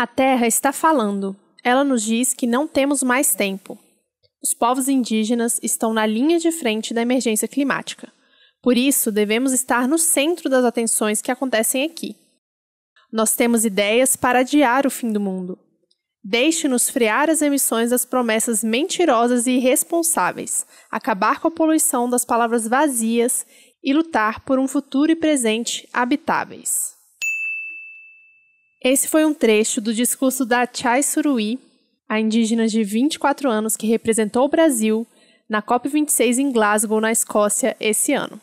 A Terra está falando. Ela nos diz que não temos mais tempo. Os povos indígenas estão na linha de frente da emergência climática. Por isso, devemos estar no centro das atenções que acontecem aqui. Nós temos ideias para adiar o fim do mundo. Deixe-nos frear as emissões das promessas mentirosas e irresponsáveis, acabar com a poluição das palavras vazias e lutar por um futuro e presente habitáveis. Esse foi um trecho do discurso da Chai Suruí, a indígena de 24 anos que representou o Brasil na COP26 em Glasgow, na Escócia, esse ano.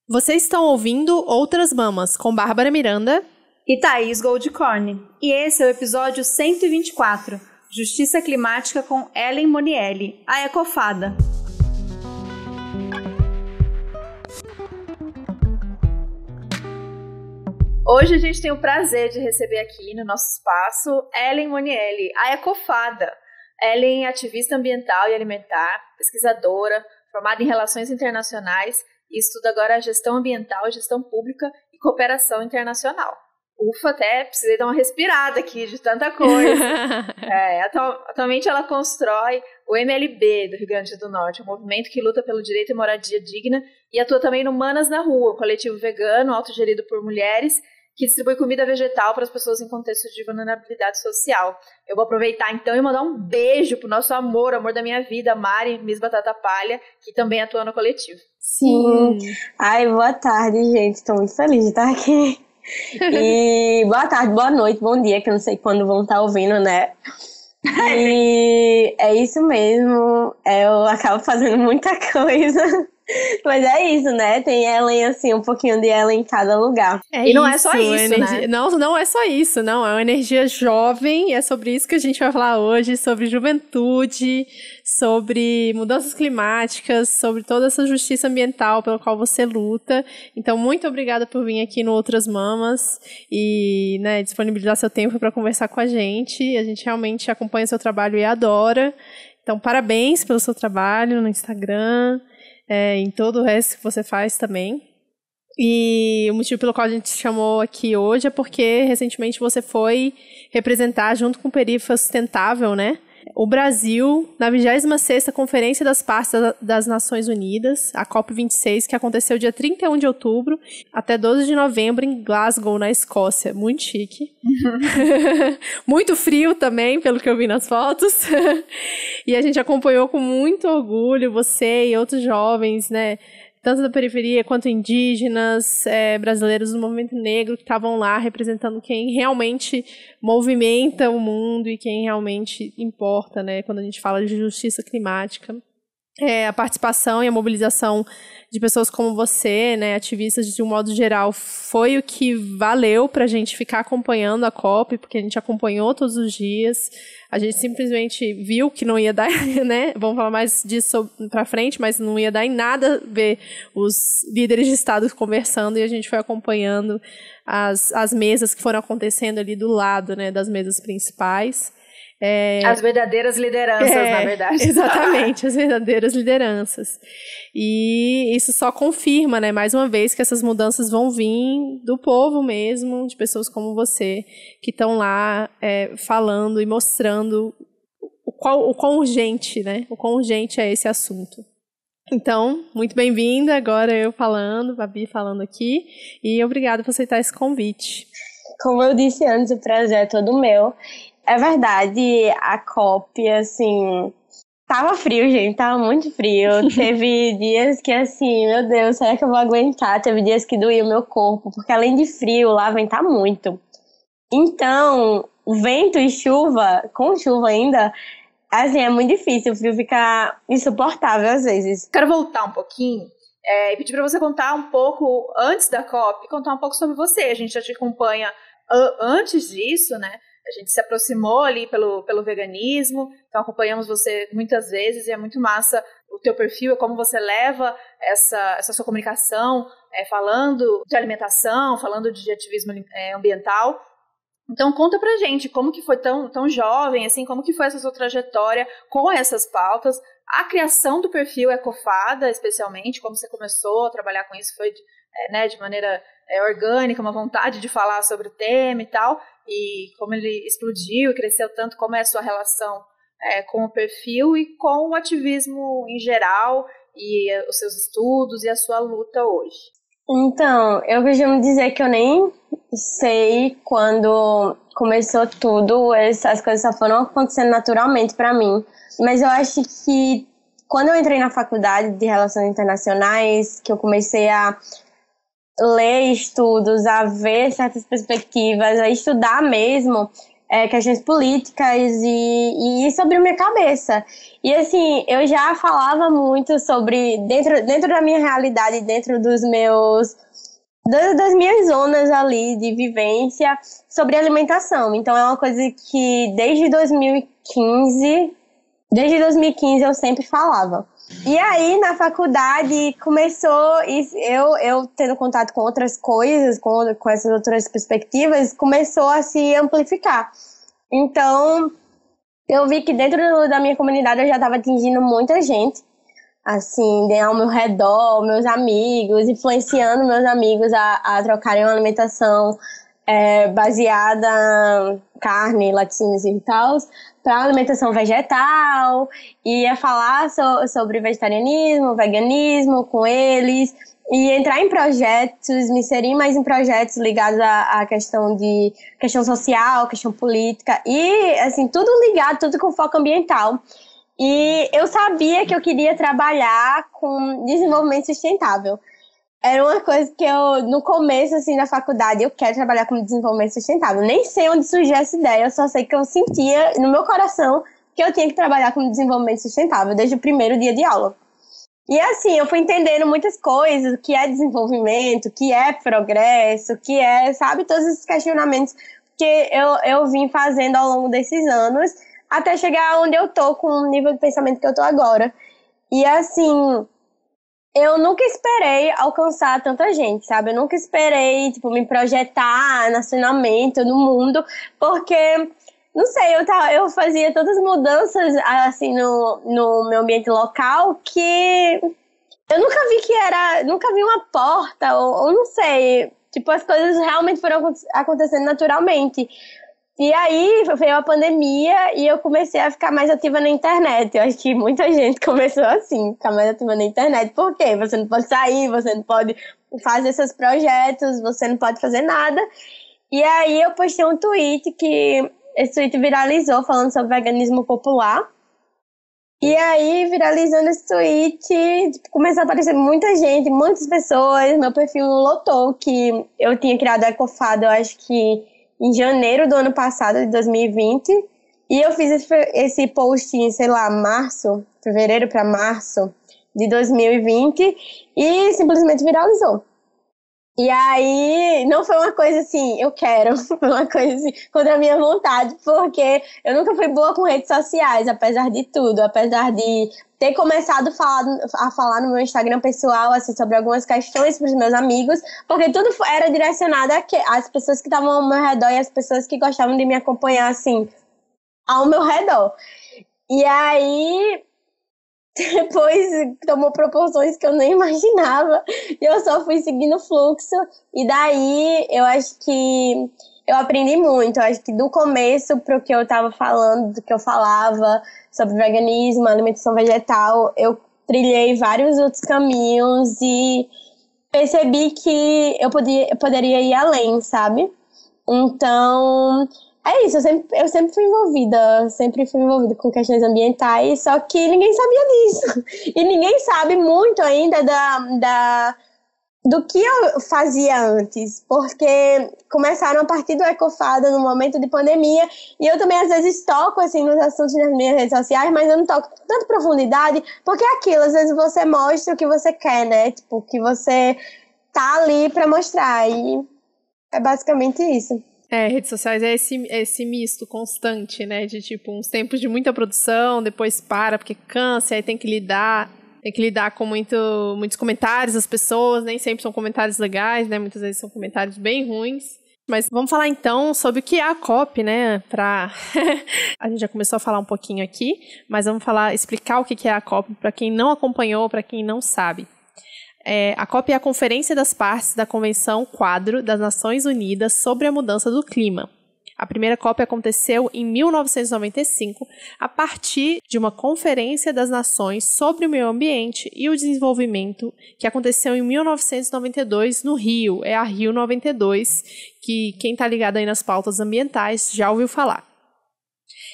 Vocês estão ouvindo Outras Mamas, com Bárbara Miranda e Thaís Goldcorn. E esse é o episódio 124, Justiça Climática com Ellen Monielli, a Ecofada. Hoje a gente tem o prazer de receber aqui no nosso espaço Ellen Monielli, a Ecofada. Ellen é ativista ambiental e alimentar, pesquisadora, formada em Relações Internacionais e estuda agora gestão ambiental, gestão pública e cooperação internacional. Ufa, até precisei dar uma respirada aqui de tanta coisa. Atualmente ela constrói o MLB do Rio Grande do Norte, um movimento que luta pelo direito à moradia digna e atua também no Manas na Rua, um coletivo vegano autogerido por mulheres que distribui comida vegetal para as pessoas em contexto de vulnerabilidade social. Eu vou aproveitar então e mandar um beijo pro nosso amor da minha vida, Mari, Miss Batata Palha, que também atua no coletivo. Sim. Ai, boa tarde, gente. Estou muito feliz de estar aqui. E boa tarde, boa noite, bom dia, que eu não sei quando vão estar ouvindo, né? E é isso mesmo. Eu acabo fazendo muita coisa. Mas é isso, né? Tem Ellen, assim, um pouquinho de Ellen em cada lugar. E não é só isso, né? Não é só isso, não. É uma energia jovem, e é sobre isso que a gente vai falar hoje, sobre juventude, sobre mudanças climáticas, sobre toda essa justiça ambiental pela qual você luta. Então, muito obrigada por vir aqui no Outras Mamas e, né, disponibilizar seu tempo para conversar com a gente. A gente realmente acompanha seu trabalho e adora. Então, parabéns pelo seu trabalho no Instagram, em todo o resto que você faz também. E o motivo pelo qual a gente te chamou aqui hoje é porque recentemente você foi representar, junto com o Perifa Sustentável, né, o Brasil na 26ª Conferência das Partes das Nações Unidas, a COP26, que aconteceu dia 31 de outubro até 12 de novembro em Glasgow, na Escócia. Muito chique. Muito frio também, pelo que eu vi nas fotos. E a gente acompanhou com muito orgulho você e outros jovens, né, tanto da periferia quanto indígenas, brasileiros do movimento negro, que estavam lá representando quem realmente movimenta o mundo e quem realmente importa, né, quando a gente fala de justiça climática. A participação e a mobilização de pessoas como você, né, ativistas de um modo geral, foi o que valeu para a gente ficar acompanhando a COP, porque a gente acompanhou todos os dias. A gente simplesmente viu que não ia dar, né? Vamos falar mais disso pra frente, mas não ia dar em nada ver os líderes de Estado conversando, e a gente foi acompanhando as mesas que foram acontecendo ali do lado, né, das mesas principais. As verdadeiras lideranças, na verdade. Exatamente, as verdadeiras lideranças. E isso só confirma, né, mais uma vez, que essas mudanças vão vir do povo mesmo, de pessoas como você, que estão lá falando e mostrando o quão urgente, né, o quão urgente é esse assunto. Então, muito bem-vinda, agora eu falando, Babi falando aqui, e obrigada por aceitar esse convite. Como eu disse antes, o prazer é todo meu. É verdade, a COP, assim, tava frio, gente, tava muito frio. Teve dias que, assim, meu Deus, será que eu vou aguentar? Teve dias que doía o meu corpo, porque além de frio, lá ventar muito. Então, vento e chuva, com chuva ainda, assim, é muito difícil, o frio fica insuportável às vezes. Quero voltar um pouquinho e pedir pra você contar um pouco, antes da COP, contar um pouco sobre você. A gente já te acompanha antes disso, né? A gente se aproximou ali pelo veganismo, então acompanhamos você muitas vezes e é muito massa o teu perfil, é como você leva essa sua comunicação, falando de alimentação, falando de ativismo ambiental. Então conta pra gente como que foi tão jovem, assim, como que foi essa sua trajetória com essas pautas, a criação do perfil Ecofada, especialmente, como você começou a trabalhar com isso, foi de maneira orgânica, uma vontade de falar sobre o tema e tal, e como ele explodiu e cresceu tanto, como é a sua relação com o perfil e com o ativismo em geral, e os seus estudos e a sua luta hoje. Então, eu costumo dizer que eu nem sei quando começou tudo, as coisas só foram acontecendo naturalmente para mim. Mas eu acho que quando eu entrei na faculdade de Relações Internacionais, que eu comecei a ler estudos, a ver certas perspectivas, a estudar mesmo questões políticas e isso abriu minha cabeça. E assim, eu já falava muito sobre, dentro da minha realidade, dentro das minhas zonas ali de vivência, sobre alimentação. Então é uma coisa que desde 2015 eu sempre falava. E aí, na faculdade, começou, eu tendo contato com outras coisas, com essas outras perspectivas, começou a se amplificar. Então, eu vi que dentro da minha comunidade eu já estava atingindo muita gente, assim, ao meu redor, meus amigos, influenciando meus amigos a trocarem uma alimentação baseada em carne, laticínios e tal, para alimentação vegetal, e ia falar sobre vegetarianismo, veganismo com eles, e entrar em projetos, me inserir mais em projetos ligados à questão social, questão política, e assim, tudo ligado, tudo com foco ambiental. E eu sabia que eu queria trabalhar com desenvolvimento sustentável. Era uma coisa que eu, no começo, assim, da faculdade, eu quero trabalhar com desenvolvimento sustentável. Nem sei onde surgiu essa ideia, eu só sei que eu sentia no meu coração que eu tinha que trabalhar com desenvolvimento sustentável, desde o primeiro dia de aula. E assim, eu fui entendendo muitas coisas, o que é desenvolvimento, o que é progresso, o que é, sabe, todos esses questionamentos que eu vim fazendo ao longo desses anos, até chegar onde eu tô, com o nível de pensamento que eu tô agora. E assim, eu nunca esperei alcançar tanta gente, sabe? Eu nunca esperei, tipo, me projetar nacionalmente no mundo, porque, não sei, eu fazia tantas mudanças, assim, no meu ambiente local, que eu nunca vi uma porta, ou não sei, tipo, as coisas realmente foram acontecendo naturalmente. E aí veio a pandemia e eu comecei a ficar mais ativa na internet. Eu acho que muita gente começou assim, ficar mais ativa na internet. Por quê? Você não pode sair, você não pode fazer seus projetos, você não pode fazer nada. E aí eu postei um tweet que esse tweet viralizou falando sobre veganismo popular. E aí, viralizando esse tweet, tipo, começou a aparecer muita gente, muitas pessoas. Meu perfil lotou, que eu tinha criado a Ecofada, eu acho que em janeiro do ano passado, de 2020, e eu fiz esse post em, sei lá, fevereiro para março de 2020, e simplesmente viralizou. E aí, não foi uma coisa assim, eu quero, foi uma coisa assim, contra a minha vontade, porque eu nunca fui boa com redes sociais, apesar de tudo, apesar de ter começado a falar no meu Instagram pessoal, assim, sobre algumas questões para os meus amigos, porque tudo era direcionado às pessoas que estavam ao meu redor e às pessoas que gostavam de me acompanhar, assim, ao meu redor. E aí, depois tomou proporções que eu nem imaginava, e eu só fui seguindo o fluxo, e daí eu acho que eu aprendi muito. Eu acho que do começo para o que eu estava falando, do que eu falava sobre veganismo, alimentação vegetal, eu trilhei vários outros caminhos e percebi que eu poderia ir além, sabe? Então, é isso, eu sempre fui envolvida com questões ambientais, só que ninguém sabia disso. E ninguém sabe muito ainda do que eu fazia antes, porque começaram a partir do Ecofada no momento de pandemia, e eu também às vezes toco assim, nos assuntos nas minhas redes sociais, mas eu não toco com tanta profundidade, porque é aquilo, às vezes você mostra o que você quer, né? Tipo, o que você tá ali pra mostrar, e é basicamente isso. Redes sociais é esse misto constante, né? De tipo, uns tempos de muita produção, depois para porque cansa, aí tem que lidar com muitos comentários das pessoas, nem sempre são comentários legais, né? Muitas vezes são comentários bem ruins. Mas vamos falar então sobre o que é a COP, né? A gente já começou a falar um pouquinho aqui, mas vamos explicar o que é a COP para quem não acompanhou, para quem não sabe. A COP é a Conferência das Partes da Convenção Quadro das Nações Unidas sobre a Mudança do Clima. A primeira COP aconteceu em 1995, a partir de uma Conferência das Nações sobre o Meio Ambiente e o Desenvolvimento, que aconteceu em 1992 no Rio. É a Rio 92, que quem está ligado aí nas pautas ambientais já ouviu falar.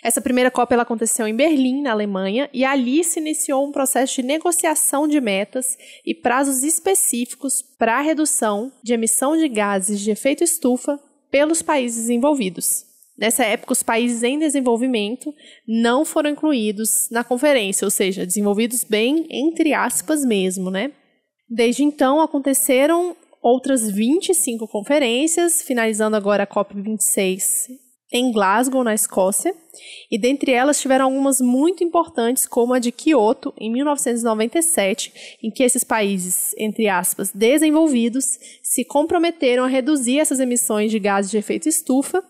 Essa primeira COP ela aconteceu em Berlim, na Alemanha, e ali se iniciou um processo de negociação de metas e prazos específicos para a redução de emissão de gases de efeito estufa pelos países desenvolvidos. Nessa época, os países em desenvolvimento não foram incluídos na conferência, ou seja, desenvolvidos bem entre aspas mesmo, né? Desde então, aconteceram outras 25 conferências, finalizando agora a COP26 em Glasgow, na Escócia, e dentre elas tiveram algumas muito importantes, como a de Kyoto, em 1997, em que esses países, entre aspas, desenvolvidos, se comprometeram a reduzir essas emissões de gases de efeito estufa,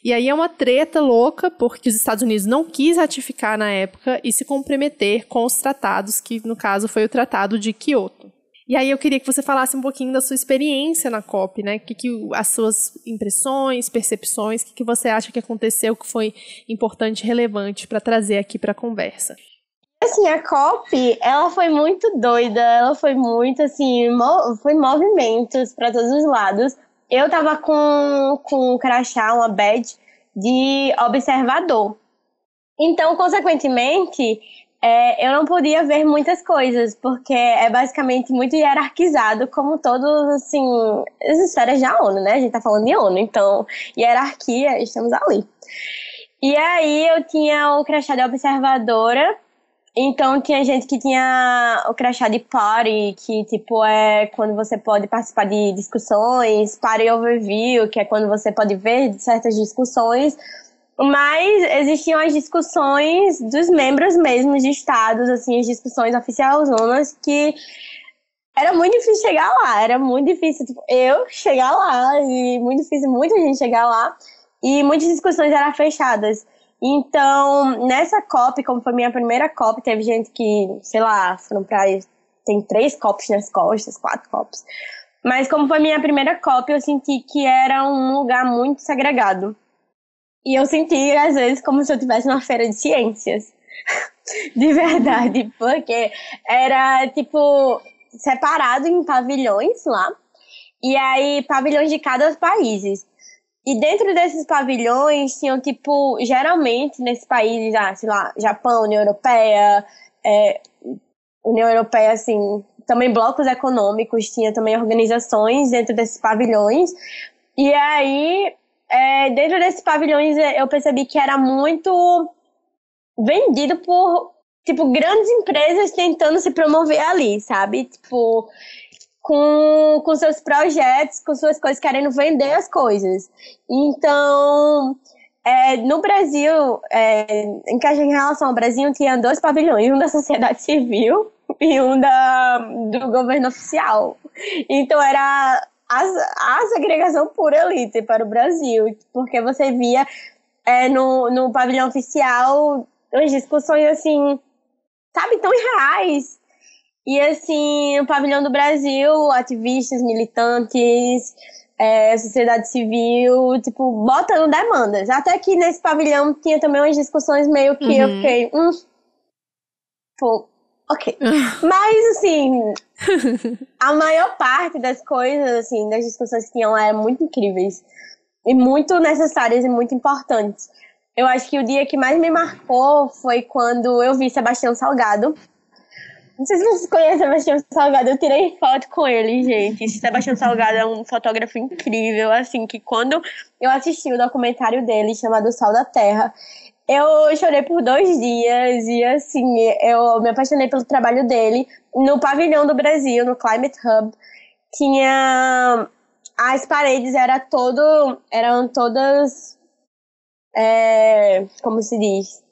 e aí é uma treta louca, porque os Estados Unidos não quis ratificar na época e se comprometer com os tratados, que no caso foi o Tratado de Kyoto. E aí eu queria que você falasse um pouquinho da sua experiência na COP, né? As suas impressões, percepções, o que você acha que aconteceu que foi importante e relevante para trazer aqui para a conversa? Assim, a COP, ela foi muito doida, ela foi muito, assim, foi movimentos para todos os lados. Eu tava com um crachá, uma badge de observador. Então, consequentemente, eu não podia ver muitas coisas, porque é basicamente muito hierarquizado, como todos, assim, as esferas da ONU, né? A gente tá falando de ONU, então, hierarquia, estamos ali. E aí eu tinha o crachá de observadora, então tinha gente que tinha o crachá de party, que tipo é quando você pode participar de discussões, party overview, que é quando você pode ver certas discussões. Mas existiam as discussões dos membros mesmos de estados, assim, as discussões oficialzonas, que era muito difícil chegar lá, era muito difícil eu chegar lá, e muito difícil muita gente chegar lá, e muitas discussões eram fechadas. Então, nessa COP, como foi minha primeira COP, teve gente que, sei lá, foram pra... tem 3 COPs nas costas, 4 COPs. Mas como foi minha primeira COP, eu senti que era um lugar muito segregado. E eu senti, às vezes, como se eu estivesse numa feira de ciências. De verdade. Porque era, tipo, separado em pavilhões lá. E aí, pavilhões de cada país. E dentro desses pavilhões, tinham, tipo, geralmente, nesses países, sei lá, Japão, União Europeia, assim, também blocos econômicos, tinha também organizações dentro desses pavilhões. E aí... dentro desses pavilhões eu percebi que era muito vendido por, tipo, grandes empresas tentando se promover ali, sabe? Tipo, com seus projetos, com suas coisas, querendo vender as coisas. Então, no Brasil, em relação ao Brasil, tinha 2 pavilhões, um da sociedade civil e um do governo oficial. Então, era... a segregação por elite para o Brasil, porque você via no pavilhão oficial as discussões, assim, sabe, tão irreais. E, assim, no pavilhão do Brasil, ativistas, militantes, sociedade civil, tipo, botando demandas. Até que nesse pavilhão tinha também umas discussões meio que eu fiquei, pô, ok. Mas, assim, a maior parte das coisas, assim, das discussões que tinham lá eram muito incríveis. E muito necessárias e muito importantes. Eu acho que o dia que mais me marcou foi quando eu vi Sebastião Salgado. Não sei se vocês conhecem Sebastião Salgado, eu tirei foto com ele, gente. Esse Sebastião Salgado é um fotógrafo incrível, assim, que quando eu assisti o documentário dele, chamado Sol da Terra, eu chorei por 2 dias e, assim, eu me apaixonei pelo trabalho dele. No pavilhão do Brasil, no Climate Hub, tinha... as paredes eram todas... como se diz?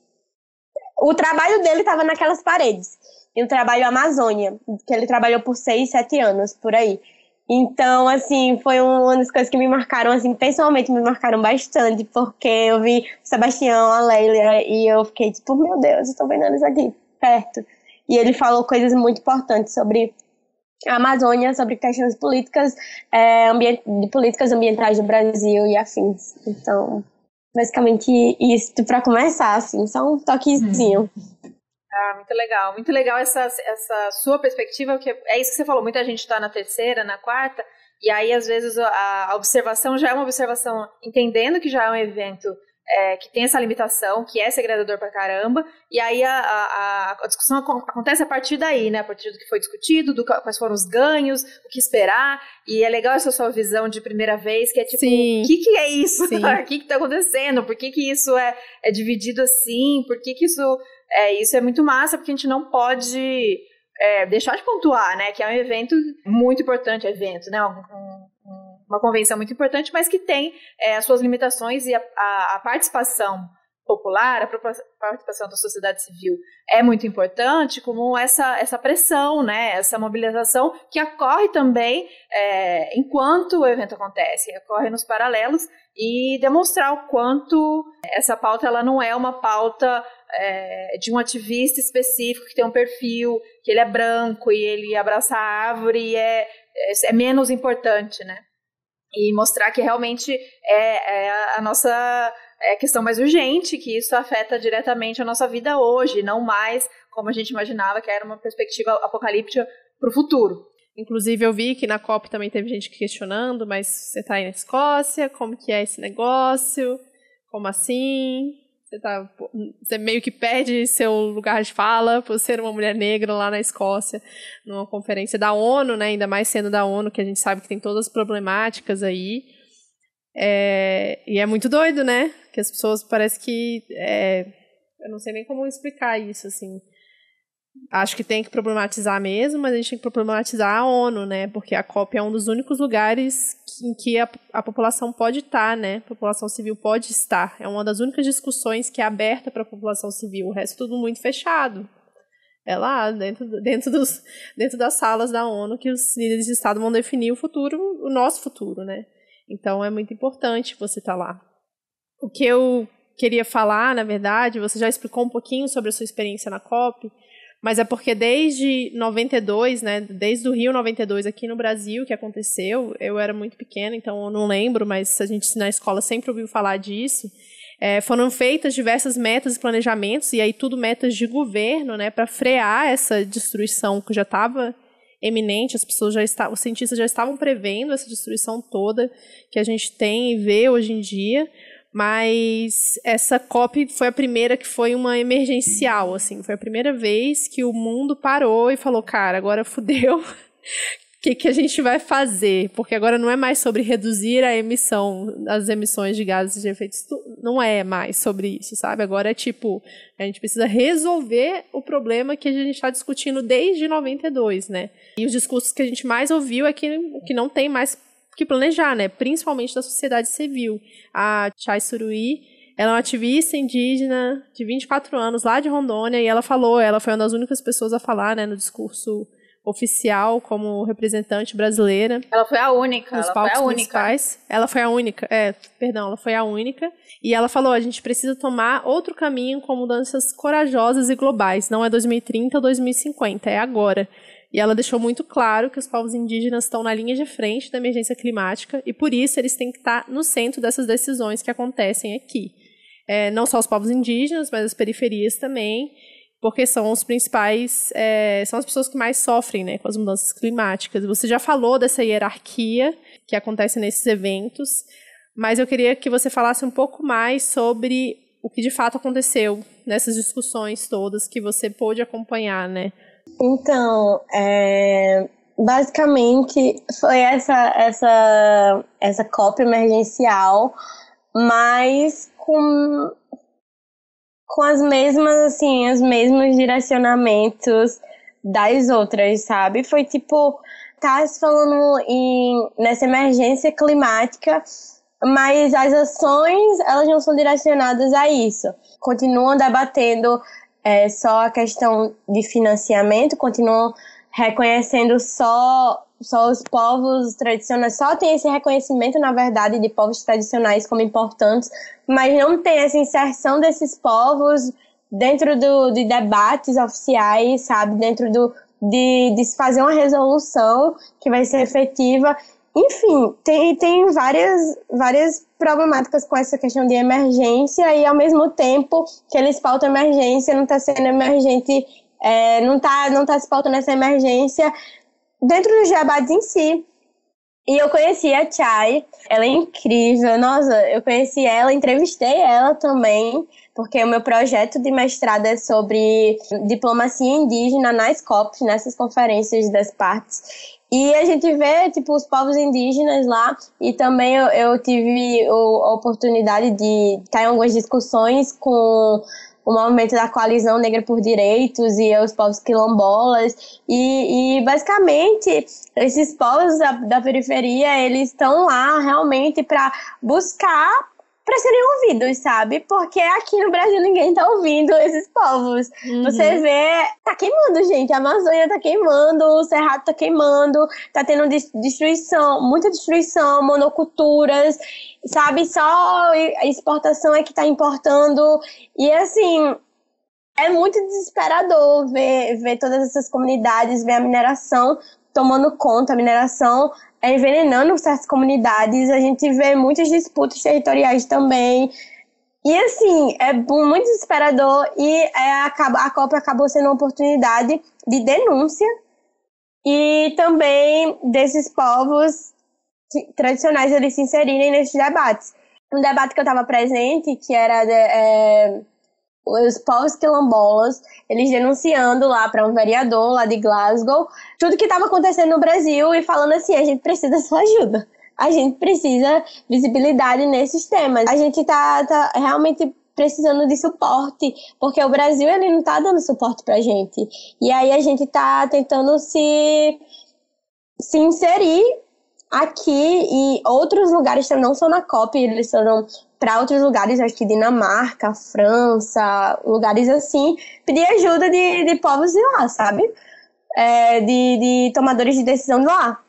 O trabalho dele estava naquelas paredes. E o trabalho Amazônia, que ele trabalhou por 6, 7 anos, por aí. Então, assim, foi uma das coisas que me marcaram, assim, pessoalmente me marcaram bastante, porque eu vi o Sebastião, a Leila, e eu fiquei tipo, meu Deus, eu tô vendo eles aqui, perto. E ele falou coisas muito importantes sobre a Amazônia, sobre questões políticas, de políticas ambientais do Brasil e afins. Então, basicamente isso para começar, assim, só um toquezinho. Ah, muito legal essa sua perspectiva, que é isso que você falou, muita gente está na terceira, na quarta, e aí às vezes a observação já é uma observação entendendo que já é um evento que tem essa limitação, que é segregador pra caramba, e aí a discussão acontece a partir daí, né, a partir do que foi discutido, quais foram os ganhos, o que esperar, e é legal essa sua visão de primeira vez, que é tipo, o que é isso? O que tá acontecendo? Por que isso é dividido assim? Por que isso é muito massa, porque a gente não pode deixar de pontuar, né, que é um evento muito importante, né, uma convenção muito importante, mas que tem as suas limitações, e a participação popular, a participação da sociedade civil é muito importante, como essa pressão, né, essa mobilização que ocorre também enquanto o evento acontece, ocorre nos paralelos, e demonstrar o quanto essa pauta ela não é uma pauta de um ativista específico que tem um perfil, que ele é branco e ele abraça a árvore e é menos importante, né? E mostrar que realmente é a nossa questão mais urgente, que isso afeta diretamente a nossa vida hoje, não mais como a gente imaginava, que era uma perspectiva apocalíptica para o futuro. Inclusive, eu vi que na COP também teve gente questionando, mas você está aí na Escócia, como que é esse negócio? Como assim? Você meio que perde seu lugar de fala por ser uma mulher negra lá na Escócia, numa conferência da ONU, né? Ainda mais sendo da ONU, que a gente sabe que tem todas as problemáticas aí. E é muito doido, né? Que as pessoas parece que... eu não sei nem como explicar isso, assim. Acho que tem que problematizar mesmo, mas a gente tem que problematizar a ONU, né? Porque a COP é um dos únicos lugares em que a população pode estar, né? A população civil pode estar. É uma das únicas discussões que é aberta para a população civil. O resto é tudo muito fechado. É lá, dentro das salas da ONU, que os líderes de Estado vão definir o nosso futuro, né? Então, é muito importante você estar lá. O que eu queria falar, na verdade, você já explicou um pouquinho sobre a sua experiência na COP, mas é porque desde 92, né, desde o Rio 92 aqui no Brasil que aconteceu, eu era muito pequena, então eu não lembro, mas a gente na escola sempre ouviu falar disso, foram feitas diversas metas e planejamentos, e aí tudo metas de governo, né, para frear essa destruição que já estava eminente, os cientistas já estavam prevendo essa destruição toda que a gente tem e vê hoje em dia. Mas essa COP foi a primeira que foi uma emergencial, assim, foi a primeira vez que o mundo parou e falou, cara, agora fudeu, o que a gente vai fazer? Porque agora não é mais sobre reduzir as emissões de gases de efeito estufa, não é mais sobre isso, sabe? Agora é tipo, a gente precisa resolver o problema que a gente está discutindo desde 92, né? E os discursos que a gente mais ouviu é que não tem mais que planejar, né? Principalmente da sociedade civil. A Chai Suruí, ela é uma ativista indígena de 24 anos, lá de Rondônia, e ela foi uma das únicas pessoas a falar, né, no discurso oficial como representante brasileira. Ela foi a única. Nos palcos principais. Ela foi a única. Ela foi a única. E ela falou, a gente precisa tomar outro caminho com mudanças corajosas e globais. Não é 2030 ou 2050, é agora. E ela deixou muito claro que os povos indígenas estão na linha de frente da emergência climática e, por isso, eles têm que estar no centro dessas decisões que acontecem aqui. Não só os povos indígenas, mas as periferias também, porque são os principais, são as pessoas que mais sofrem, né, com as mudanças climáticas. Você já falou dessa hierarquia que acontece nesses eventos, mas eu queria que você falasse um pouco mais sobre o que de fato aconteceu nessas discussões todas que você pôde acompanhar, né? Então, basicamente foi essa COP emergencial, mas com os mesmos direcionamentos das outras, sabe? Foi tipo, tá se falando nessa emergência climática, mas as ações, elas não são direcionadas a isso. Continuam debatendo só a questão de financiamento, continuam reconhecendo só os povos tradicionais, só tem esse reconhecimento, na verdade, de povos tradicionais como importantes, mas não tem essa inserção desses povos dentro de debates oficiais, sabe, dentro de se fazer uma resolução que vai ser efetiva. Enfim, tem várias problemáticas com essa questão de emergência e, ao mesmo tempo que eles pautam emergência, não está sendo emergente, não tá se pautando essa emergência dentro dos debates em si. E eu conheci a Chay, ela é incrível, nossa, eu conheci ela, entrevistei ela também, porque o meu projeto de mestrado é sobre diplomacia indígena nas COPs, nessas conferências das partes. E a gente vê, tipo, os povos indígenas lá, e também eu tive a oportunidade de estar em algumas discussões com o movimento da Coalizão Negra por Direitos e os povos quilombolas, e basicamente esses povos da periferia, eles estão lá realmente para buscar para serem ouvidos, sabe? Porque aqui no Brasil ninguém tá ouvindo esses povos. Você vê, tá queimando, gente, a Amazônia tá queimando, o Cerrado tá queimando, tá tendo destruição, muita destruição, monoculturas, sabe? Só a exportação é que tá importando. E assim, é muito desesperador ver todas essas comunidades, ver a mineração tomando conta, a mineração envenenando certas comunidades, a gente vê muitas disputas territoriais também. E assim, é muito desesperador e a COP acabou sendo uma oportunidade de denúncia e também desses povos tradicionais eles se inserirem nesses debates. Um debate que eu estava presente, que era os povos quilombolas, eles denunciando lá para um vereador lá de Glasgow, tudo que estava acontecendo no Brasil e falando assim, a gente precisa da sua ajuda, a gente precisa visibilidade nesses temas, a gente tá realmente precisando de suporte, porque o Brasil ele não tá dando suporte pra gente, e aí a gente tá tentando se inserir aqui e outros lugares também, não só na COP, eles foram para outros lugares, acho que Dinamarca, França, lugares assim, pedir ajuda de povos de lá, sabe? De tomadores de decisão de lá.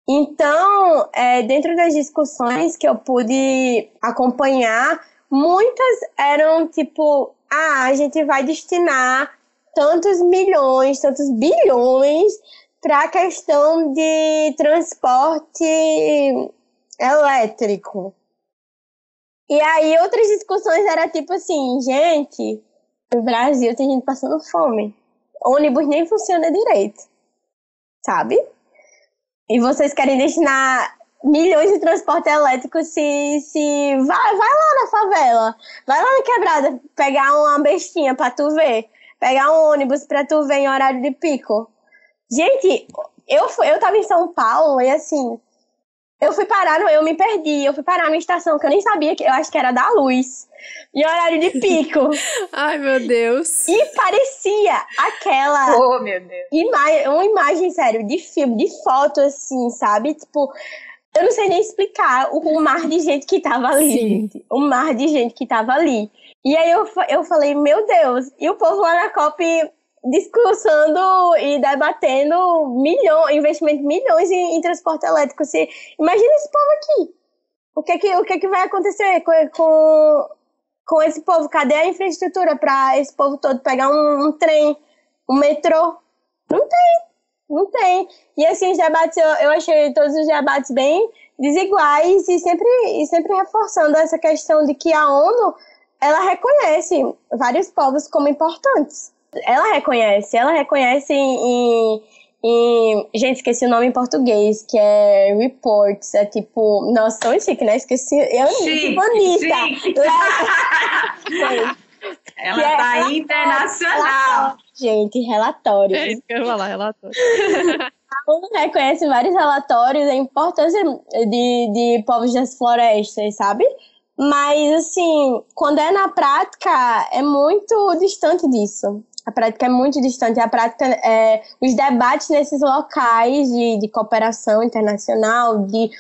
Então, dentro das discussões que eu pude acompanhar, muitas eram tipo, a gente vai destinar tantos milhões, tantos bilhões para a questão de transporte elétrico. E aí outras discussões era tipo assim, gente, no Brasil tem gente passando fome. Ônibus nem funciona direito, sabe? E vocês querem destinar milhões de transporte elétrico se vai lá na favela, vai lá na quebrada, pegar uma bestinha pra tu ver, pegar um ônibus pra tu ver em horário de pico. Gente, eu tava em São Paulo e assim, eu me perdi, eu fui parar numa estação que eu nem sabia, eu acho que era da Luz, em horário de pico. Ai, meu Deus. E parecia aquela... Oh, meu Deus. Uma imagem, sério, de filme, de foto, assim, sabe? Tipo, eu não sei nem explicar o mar de gente que tava ali, gente. O mar de gente que tava ali. E aí eu falei, meu Deus, e o povo lá na COP discursando e debatendo investimento de milhões em transporte elétrico. Imagina esse povo aqui. O que que vai acontecer com esse povo? Cadê a infraestrutura para esse povo todo pegar um trem, um metrô? Não tem. E assim, os debates, eu achei todos os debates bem desiguais e sempre reforçando essa questão de que a ONU, ela reconhece vários povos como importantes. Ela reconhece em gente, esqueci o nome em português, que é reports, é tipo, nossa, tão chique, né? Esqueci, tipo Anitta. Ela tá internacional. Gente, relatórios. É isso que eu ia falar, relatório. A ONU reconhece vários relatórios da importância de povos das florestas, sabe? Mas, assim, quando é na prática, é muito distante disso. A prática é muito distante. Os debates nesses locais de cooperação internacional, de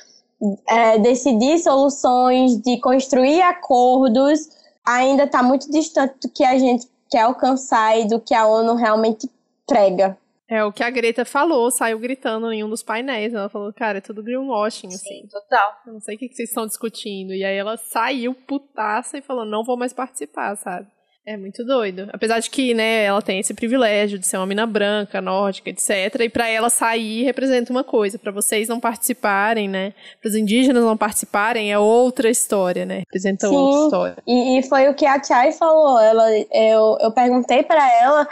decidir soluções, de construir acordos, ainda está muito distante do que a gente quer alcançar e do que a ONU realmente prega. É o que a Greta falou, saiu gritando em um dos painéis. Ela falou, cara, é tudo greenwashing, assim. Sim, total. Eu não sei o que vocês estão discutindo. E aí ela saiu putaça e falou, não vou mais participar, sabe? É muito doido. Apesar de que, né, ela tem esse privilégio de ser uma mina branca, nórdica, etc. E pra ela sair representa uma coisa. Pra vocês não participarem, né, pros indígenas não participarem, é outra história, né? Representa outra história. E foi o que a Chay falou. Eu perguntei pra ela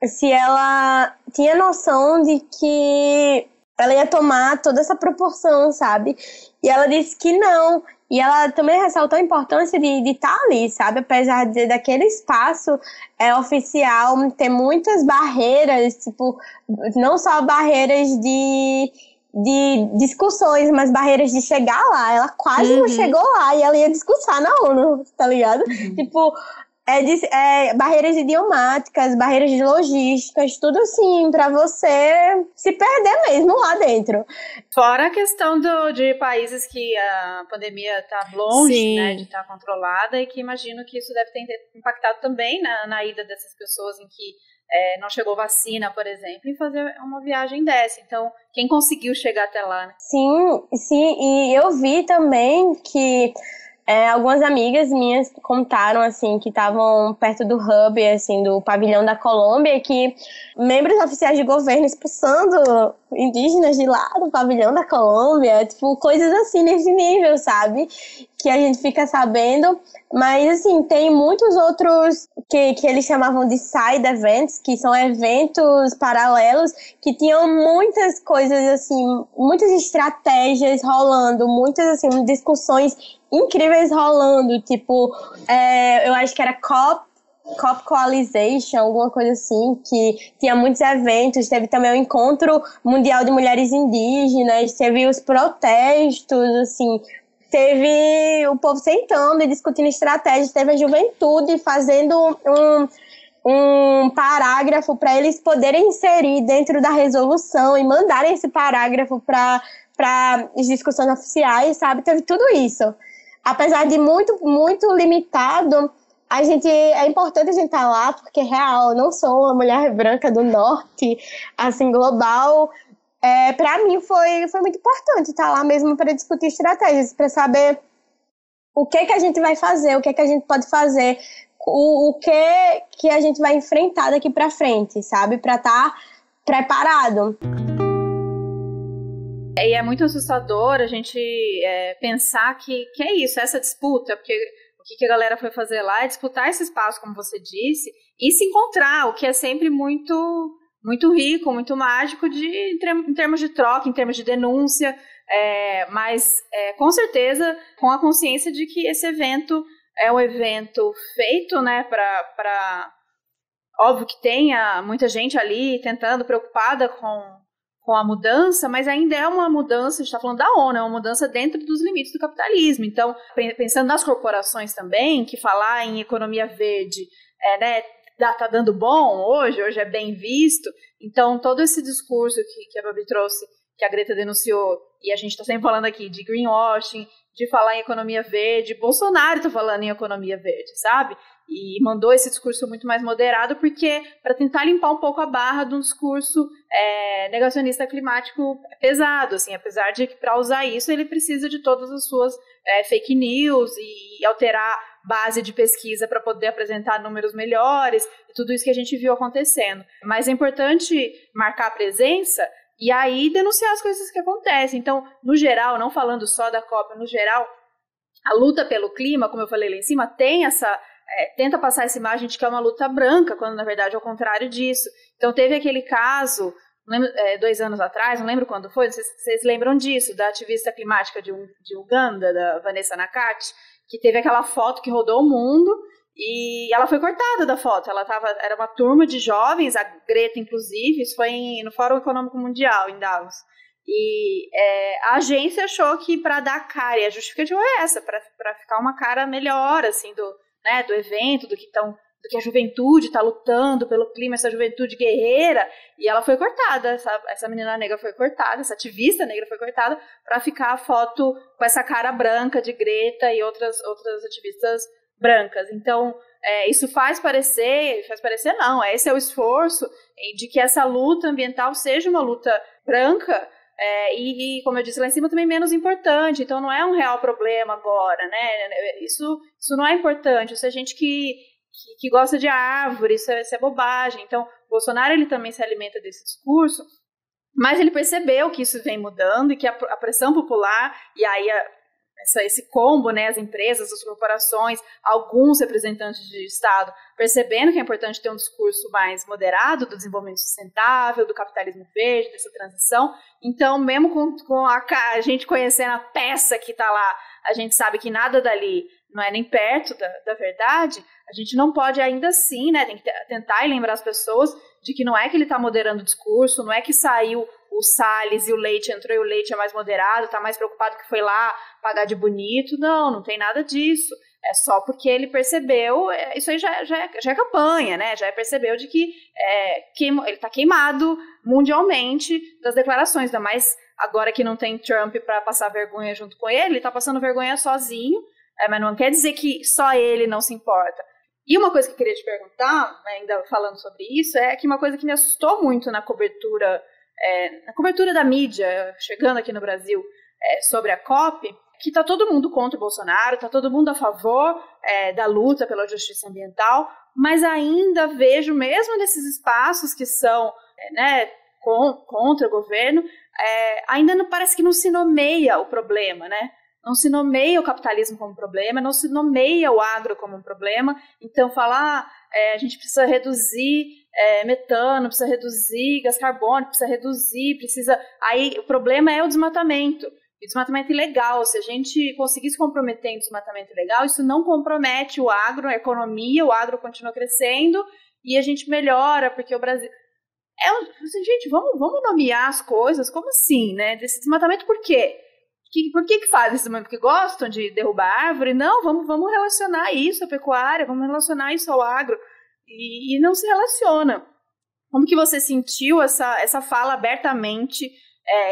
se ela tinha noção de que ela ia tomar toda essa proporção, sabe? E ela disse que não. E ela também ressaltou a importância de estar ali, sabe? Apesar daquele espaço oficial ter muitas barreiras, tipo, não só barreiras de discussões, mas barreiras de chegar lá. Ela quase não chegou lá e ela ia discursar na ONU, tá ligado? Tipo, barreiras idiomáticas, barreiras de logísticas, tudo assim, pra você se perder mesmo lá dentro. Fora a questão de países que a pandemia tá longe, né, de estar controlada, e que imagino que isso deve ter impactado também na ida dessas pessoas em que não chegou vacina, por exemplo, em fazer uma viagem dessa. Então, quem conseguiu chegar até lá, né? Sim, e eu vi também que algumas amigas minhas contaram, assim, que estavam perto do hub, assim, do pavilhão da Colômbia, que membros oficiais de governo expulsando indígenas de lá do pavilhão da Colômbia, tipo, coisas assim nesse nível, sabe? Que a gente fica sabendo. Mas, assim, tem muitos outros que eles chamavam de side events, que são eventos paralelos, que tinham muitas coisas, assim, muitas estratégias rolando, muitas, assim, discussões incríveis rolando, tipo, eu acho que era COP Coalization, alguma coisa assim, que tinha muitos eventos, teve também o Encontro Mundial de Mulheres Indígenas, teve os protestos, assim, teve o povo sentando e discutindo estratégias, teve a juventude fazendo um parágrafo para eles poderem inserir dentro da resolução e mandarem esse parágrafo para as discussões oficiais, sabe? Teve tudo isso. Apesar de muito, muito limitado, é importante a gente estar lá, porque, real, eu não sou uma mulher branca do norte, assim, global. Para mim foi muito importante estar lá mesmo para discutir estratégias, para saber o que a gente vai fazer, o que a gente pode fazer, o que a gente vai enfrentar daqui para frente, sabe? Para estar preparado. E é muito assustador a gente pensar que é isso, essa disputa, porque o que a galera foi fazer lá é disputar esse espaço, como você disse, e se encontrar, o que é sempre muito, muito rico, muito mágico em termos de troca, em termos de denúncia, mas com certeza com a consciência de que esse evento é um evento feito, né, para óbvio que tenha muita gente ali tentando, preocupada com a mudança, mas ainda é uma mudança, a gente está falando da ONU, é uma mudança dentro dos limites do capitalismo. Então, pensando nas corporações também, que falar em economia verde né, tá dando bom hoje é bem visto. Então, todo esse discurso que a Babi trouxe, que a Greta denunciou, e a gente está sempre falando aqui de greenwashing, de falar em economia verde, Bolsonaro está falando em economia verde, sabe? E mandou esse discurso muito mais moderado, porque para tentar limpar um pouco a barra de um discurso negacionista climático pesado, assim, apesar de que para usar isso ele precisa de todas as suas fake news e alterar base de pesquisa para poder apresentar números melhores e tudo isso que a gente viu acontecendo. Mas é importante marcar a presença e aí denunciar as coisas que acontecem. Então, no geral, não falando só da COP, no geral, a luta pelo clima, como eu falei lá em cima, tem tenta passar essa imagem de que é uma luta branca, quando na verdade é o contrário disso. Então teve aquele caso, 2 anos atrás, não lembro quando foi, vocês lembram disso, da ativista climática de Uganda, da Vanessa Nakate, que teve aquela foto que rodou o mundo e ela foi cortada da foto. Era uma turma de jovens, a Greta inclusive, isso foi no Fórum Econômico Mundial, em Davos. E a agência achou que para dar cara, e a justificativa é essa, para ficar uma cara melhor, assim, do evento, do que a juventude está lutando pelo clima, essa juventude guerreira, e ela foi cortada, essa menina negra foi cortada, essa ativista negra foi cortada para ficar a foto com essa cara branca de Greta e outras ativistas brancas. Então, isso faz parecer não, esse é o esforço de que essa luta ambiental seja uma luta branca, e, como eu disse lá em cima, também menos importante. Então não é um real problema agora, né? Isso não é importante. Isso é gente que que gosta de árvore, isso é bobagem. Então, o Bolsonaro ele também se alimenta desse discurso, mas ele percebeu que isso vem mudando e que a pressão popular, e aí esse combo, né, as empresas, as corporações, alguns representantes de Estado, percebendo que é importante ter um discurso mais moderado do desenvolvimento sustentável, do capitalismo verde, dessa transição. Então, mesmo com a gente conhecendo a peça que está lá, a gente sabe que nada dali não é nem perto da verdade, a gente não pode ainda assim, né, tem que tentar lembrar as pessoas de que não é que ele está moderando o discurso, não é que saiu o Salles e o Leite entrou e o Leite é mais moderado, está mais preocupado que foi lá pagar de bonito. Não tem nada disso. É só porque ele percebeu, isso aí já é campanha, né? Já percebeu de que ele está queimado mundialmente das declarações, ainda mais agora que não tem Trump para passar vergonha junto com ele está passando vergonha sozinho, mas não quer dizer que só ele não se importa. E uma coisa que eu queria te perguntar, ainda falando sobre isso, é que uma coisa que me assustou muito na cobertura da mídia, chegando aqui no Brasil, sobre a COP, que está todo mundo contra o Bolsonaro, está todo mundo a favor da luta pela justiça ambiental, mas ainda vejo, mesmo nesses espaços que são contra o governo, ainda não, parece que não se nomeia o problema, né? Não se nomeia o capitalismo como problema, não se nomeia o agro como um problema. Então, falar, a gente precisa reduzir metano, precisa reduzir gás carbônico, Aí, o problema é o desmatamento. E desmatamento ilegal. Se a gente conseguir se comprometer em desmatamento ilegal, isso não compromete o agro, a economia, o agro continua crescendo e a gente melhora, porque o Brasil... gente, vamos nomear as coisas, como assim, né? Desse desmatamento, por quê? Por que fazem isso? Porque gostam de derrubar árvore? Não, vamos relacionar isso à pecuária, vamos relacionar isso ao agro. E não se relaciona. Como que você sentiu essa fala abertamente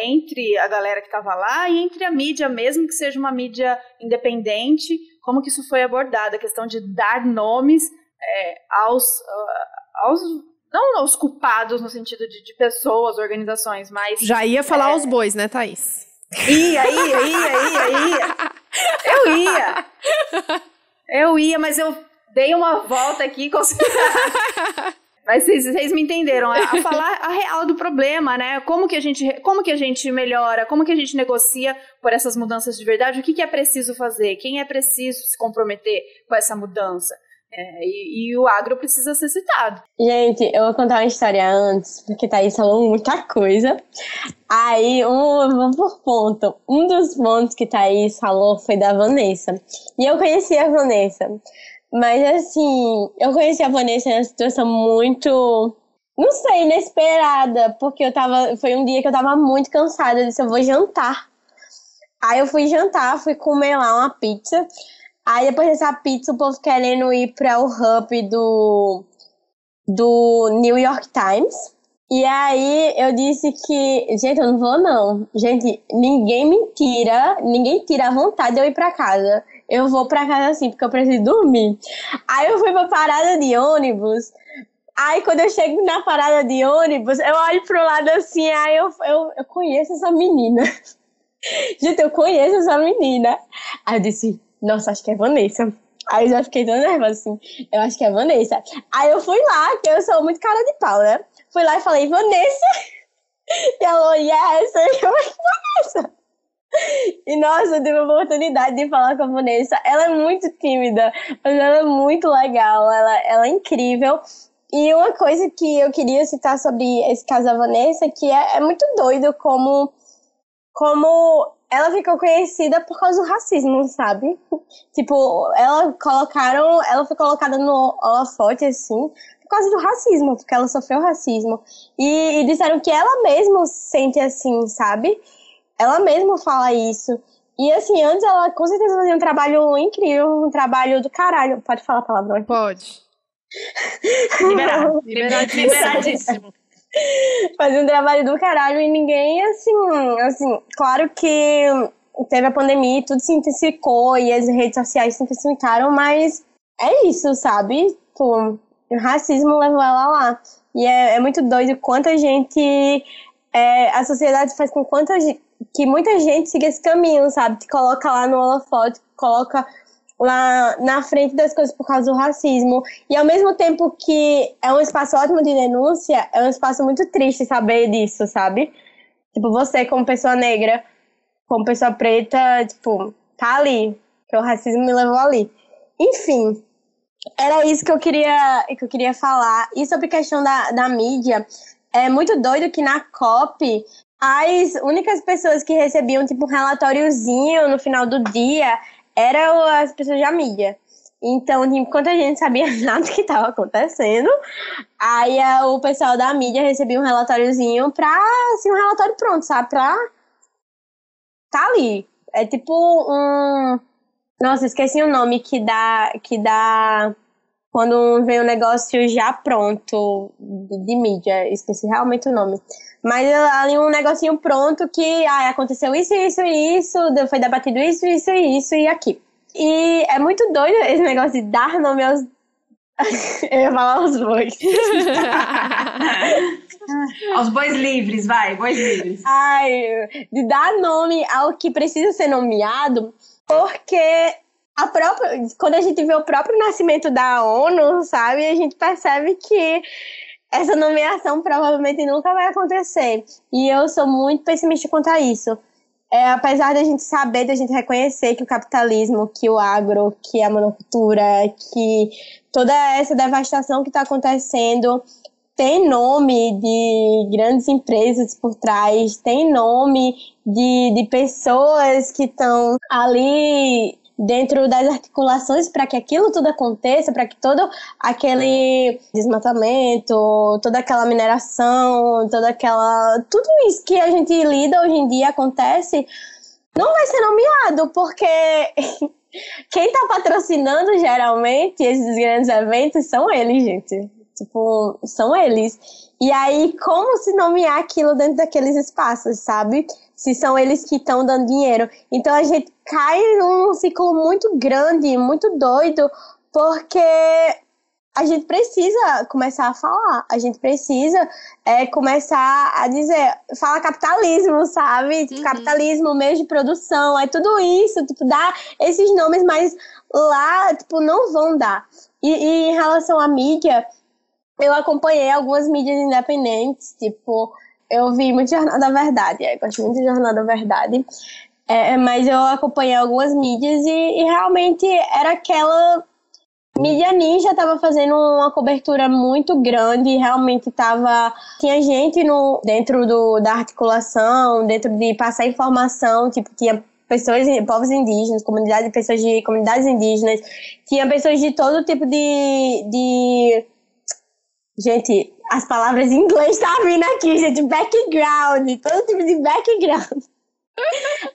entre a galera que estava lá e entre a mídia, mesmo que seja uma mídia independente? Como que isso foi abordado? A questão de dar nomes não aos culpados no sentido de pessoas, organizações, mas... Já ia falar aos bois, né, Thaís? Ia. Eu ia, mas eu dei uma volta aqui. Mas vocês me entenderam. A falar a real do problema, né? Como que a gente melhora, como que a gente negocia por essas mudanças de verdade, o que é preciso fazer, quem é preciso se comprometer com essa mudança. E o agro precisa ser citado. Gente, eu vou contar uma história antes, porque Thaís falou muita coisa. Aí, vamos por ponto. Um dos pontos que Thaís falou foi da Vanessa. E eu conheci a Vanessa. Mas, assim, eu conheci a Vanessa numa situação muito, não sei, inesperada. Porque foi um dia que eu tava muito cansada. Eu disse, eu vou jantar. Aí eu fui jantar, fui comer lá uma pizza. Aí depois dessa pizza, o povo querendo ir para o hub do New York Times. E aí eu disse que, gente, eu não vou não. Gente, ninguém tira a vontade de eu ir para casa. Eu vou para casa assim, porque eu preciso dormir. Aí eu fui pra parada de ônibus. Aí quando eu chego na parada de ônibus, eu olho pro lado assim, aí eu conheço essa menina. Gente, eu conheço essa menina. Aí eu disse... Nossa, acho que é Vanessa. Aí eu já fiquei tão nervosa assim. Eu acho que é Vanessa. Aí eu fui lá, que eu sou muito cara de pau, né? Fui lá e falei, Vanessa. E ela falou, yes. Eu falei, Vanessa. E nossa, eu tive a oportunidade de falar com a Vanessa. Ela é muito tímida, mas ela é muito legal. Ela é incrível. E uma coisa que eu queria citar sobre esse caso da Vanessa, que é muito doido como ela ficou conhecida por causa do racismo, sabe? Tipo, ela foi colocada no holofote, assim, por causa do racismo, porque ela sofreu racismo. E disseram que ela mesma sente assim, sabe? Ela mesma fala isso. E assim, antes ela com certeza fazia um trabalho incrível, um trabalho do caralho. Pode falar a palavra? Pode. Liberadíssimo. Fazia um trabalho do caralho e ninguém, assim, claro que teve a pandemia e tudo se intensificou e as redes sociais se intensificaram, mas é isso, sabe? Pô, o racismo levou ela lá. E é muito doido quanta gente, a sociedade faz com que muita gente siga esse caminho, sabe? Te coloca lá no holofote, coloca lá na frente das coisas por causa do racismo. E ao mesmo tempo que é um espaço ótimo de denúncia, é um espaço muito triste saber disso, sabe? Tipo, você como pessoa negra, como pessoa preta, tipo, tá ali. Que o racismo me levou ali. Enfim, era isso que eu queria falar. E sobre a questão da mídia, é muito doido que na COP, as únicas pessoas que recebiam, tipo, um relatóriozinho no final do dia eram as pessoas da mídia. Então, enquanto a gente sabia nada do que estava acontecendo, aí o pessoal da mídia recebia um relatóriozinho assim, um relatório pronto, sabe? Pra tá ali. É tipo um... Nossa, esqueci o nome que dá quando vem um negócio já pronto de mídia. Esqueci realmente o nome. Mas ali um negocinho pronto que aconteceu isso, foi debatido isso e aqui. E é muito doido esse negócio de dar nome aos... Eu ia falar aos bois. Aos bois livres, vai, bois livres. De dar nome ao que precisa ser nomeado, porque quando a gente vê o próprio nascimento da ONU, sabe, a gente percebe que essa nomeação provavelmente nunca vai acontecer. E eu sou muito pessimista quanto a isso. Apesar da gente saber, da gente reconhecer que o capitalismo, que o agro, que a monocultura, que toda essa devastação que está acontecendo tem nome de grandes empresas por trás, tem nome de pessoas que estão ali dentro das articulações para que aquilo tudo aconteça, para que todo aquele desmatamento, toda aquela mineração, tudo isso que a gente lida hoje em dia acontece, não vai ser nomeado, porque quem está patrocinando geralmente esses grandes eventos são eles, gente. Tipo, são eles. E aí, como se nomear aquilo dentro daqueles espaços, sabe? Se são eles que estão dando dinheiro. Então, a gente cai num ciclo muito grande, muito doido, porque a gente precisa começar a falar. A gente precisa começar a dizer, fala capitalismo, sabe? Tipo, capitalismo, meio de produção, é tudo isso. Tipo, dá esses nomes, mas lá, tipo, não vão dar. E em relação à mídia... Eu acompanhei algumas mídias independentes, tipo, eu vi muito Jornal da Verdade, eu gosto muito de Jornal da Verdade, mas eu acompanhei algumas mídias e realmente era aquela... Mídia Ninja estava fazendo uma cobertura muito grande, realmente tinha gente dentro da articulação, dentro de passar informação, tipo, tinha pessoas, povos indígenas, pessoas de comunidades indígenas, tinha pessoas de todo tipo de gente, as palavras em inglês tá vindo aqui, gente, background, todo tipo de background.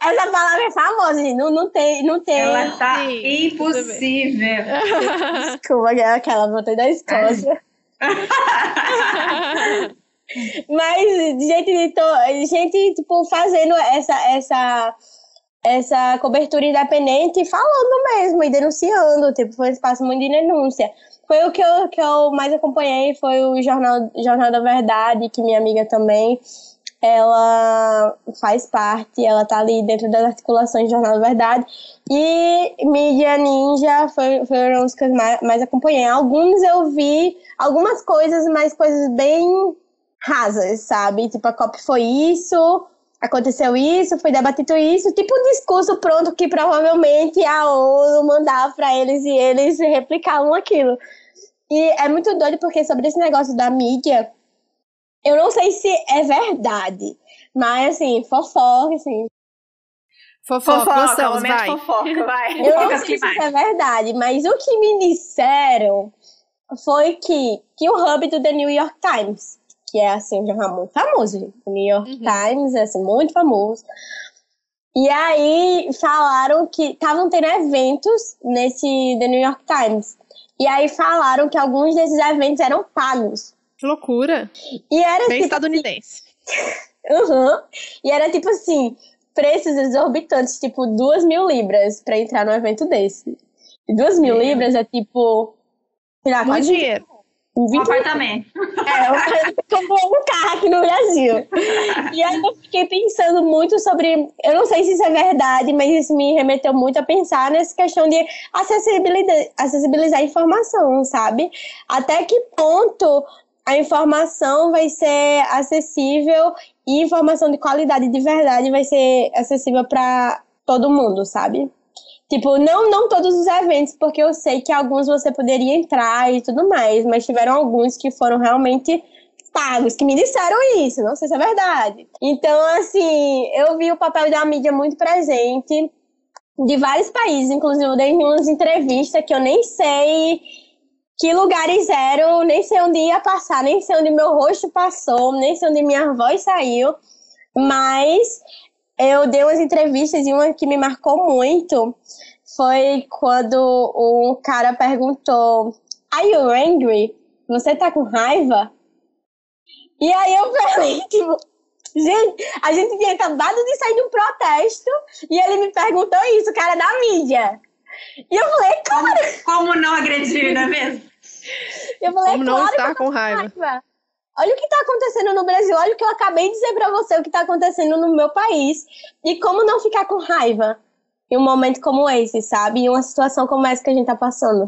Essa palavra é famosa, gente, não tem. Ela tá impossível. Desculpa, aquela voltei da Escócia. Mas, gente, tipo, fazendo essa cobertura independente e falando mesmo, e denunciando, tipo, foi um espaço muito de denúncia. Foi o que eu mais acompanhei, foi o Jornal da Verdade, que minha amiga também, ela faz parte, ela tá ali dentro das articulações do Jornal da Verdade. E Mídia Ninja foram os que eu mais acompanhei. Alguns eu vi, algumas coisas, mas coisas bem rasas, sabe? Tipo, a COP foi isso, aconteceu isso, foi debatido isso, tipo um discurso pronto que provavelmente a ONU mandava para eles e eles replicavam aquilo. E é muito doido porque sobre esse negócio da mídia, eu não sei se é verdade, mas assim, fofoca, assim. Fofoca, vai. Fofoca, vai. Eu não sei se isso é verdade, mas o que me disseram foi que o hub do The New York Times, que é assim, um jornal muito famoso, gente. O New York Times é assim, muito famoso. E aí falaram que estavam tendo eventos nesse The New York Times. E aí falaram que alguns desses eventos eram pagos. Que loucura. E era bem tipo estadunidense. E era tipo assim, preços exorbitantes, tipo 2.000 libras pra entrar num evento desse. E 2.000 libras é tipo... sei lá, muito dinheiro. Um apartamento. Eu comprei um carro aqui no Brasil. E aí eu fiquei pensando muito sobre... Eu não sei se isso é verdade, mas isso me remeteu muito a pensar nessa questão de acessibilizar a informação, sabe? Até que ponto a informação vai ser acessível e informação de qualidade de verdade vai ser acessível para todo mundo, sabe? Tipo, não todos os eventos, porque eu sei que alguns você poderia entrar e tudo mais, mas tiveram alguns que foram realmente pagos, que me disseram isso, não sei se é verdade. Então, assim, eu vi o papel da mídia muito presente de vários países, inclusive eu dei umas entrevistas que eu nem sei que lugares eram, nem sei onde ia passar, nem sei onde meu rosto passou, nem sei onde minha voz saiu, mas... eu dei umas entrevistas e uma que me marcou muito foi quando um cara perguntou: Are you angry? Você tá com raiva? E aí eu falei, tipo, gente, a gente tinha acabado de sair de um protesto e ele me perguntou isso, o cara da mídia. E eu falei, cara... Como não agredir, não é mesmo? Eu falei, como não estar com raiva? Olha o que está acontecendo no Brasil, olha o que eu acabei de dizer para você, o que está acontecendo no meu país. E como não ficar com raiva em um momento como esse, sabe? Em uma situação como essa que a gente tá passando.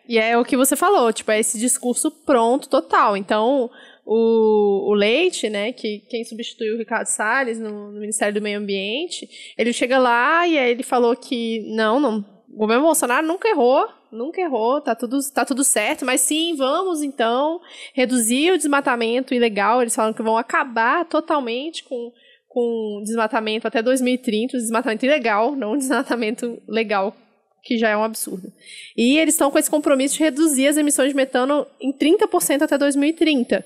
E é o que você falou, tipo, é esse discurso pronto, total. Então, o Leite, né, que quem substituiu o Ricardo Salles no Ministério do Meio Ambiente, ele chega lá e aí ele falou que não, o governo Bolsonaro nunca errou, tá tudo certo, mas sim, vamos então reduzir o desmatamento ilegal. Eles falam que vão acabar totalmente com desmatamento até 2030, o desmatamento ilegal, não o desmatamento legal, que já é um absurdo. E eles estão com esse compromisso de reduzir as emissões de metano em 30% até 2030.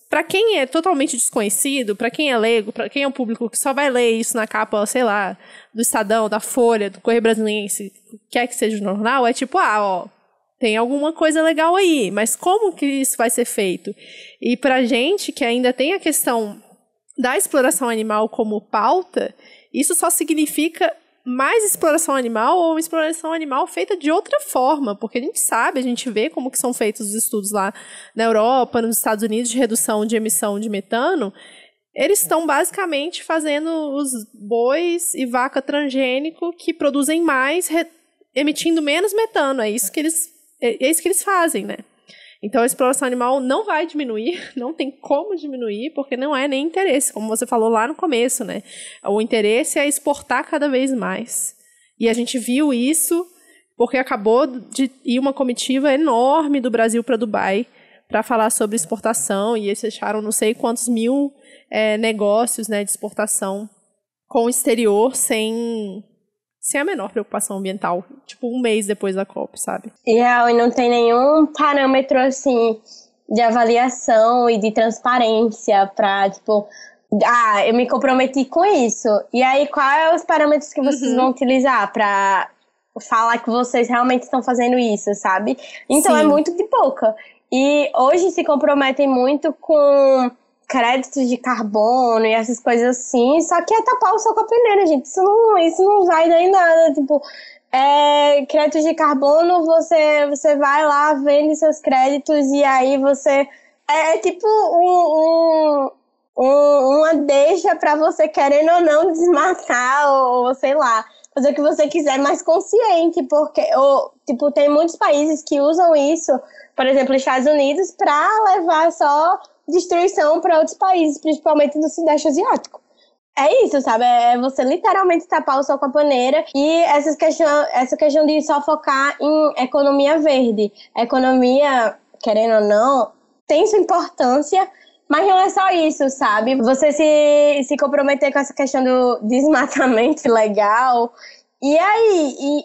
Para quem é totalmente desconhecido, para quem é leigo, para quem é um público que só vai ler isso na capa, sei lá, do Estadão, da Folha, do Correio Brasiliense, quer que seja o jornal, é tipo, tem alguma coisa legal aí, mas como que isso vai ser feito? E pra gente que ainda tem a questão da exploração animal como pauta, isso só significa mais exploração animal ou exploração animal feita de outra forma, porque a gente vê como que são feitos os estudos lá na Europa, nos Estados Unidos, de redução de emissão de metano. Eles estão basicamente fazendo os bois e vaca transgênico que produzem mais, emitindo menos metano. É isso que eles fazem, né? Então, a exploração animal não vai diminuir, não tem como diminuir, porque não é nem interesse, como você falou lá no começo, né? O interesse é exportar cada vez mais. E a gente viu isso porque acabou de ir uma comitiva enorme do Brasil para Dubai para falar sobre exportação, e eles fecharam não sei quantos mil negócios, né, de exportação com o exterior sem a menor preocupação ambiental, tipo, um mês depois da COP, sabe? E não tem nenhum parâmetro, assim, de avaliação e de transparência pra, tipo, eu me comprometi com isso. E aí, quais são os parâmetros que vocês vão utilizar pra falar que vocês realmente estão fazendo isso, sabe? Então, Sim. É muito de pouca. E hoje se comprometem muito com créditos de carbono e essas coisas assim, só que é tapar o sol com a peneira, gente. Isso não vai dar em nada. Tipo, créditos de carbono, você vai lá, vende seus créditos e aí você... É tipo uma deixa pra você, querendo ou não, desmatar ou sei lá, fazer o que você quiser, mais consciente, porque tipo, tem muitos países que usam isso, por exemplo, os Estados Unidos, pra levar só destruição para outros países, principalmente do Sudeste Asiático. É isso, sabe? É você literalmente tapar o sol com a paneira e essa questão de só focar em economia verde. A economia, querendo ou não, tem sua importância, mas não é só isso, sabe? Você se comprometer com essa questão do desmatamento ilegal. E aí,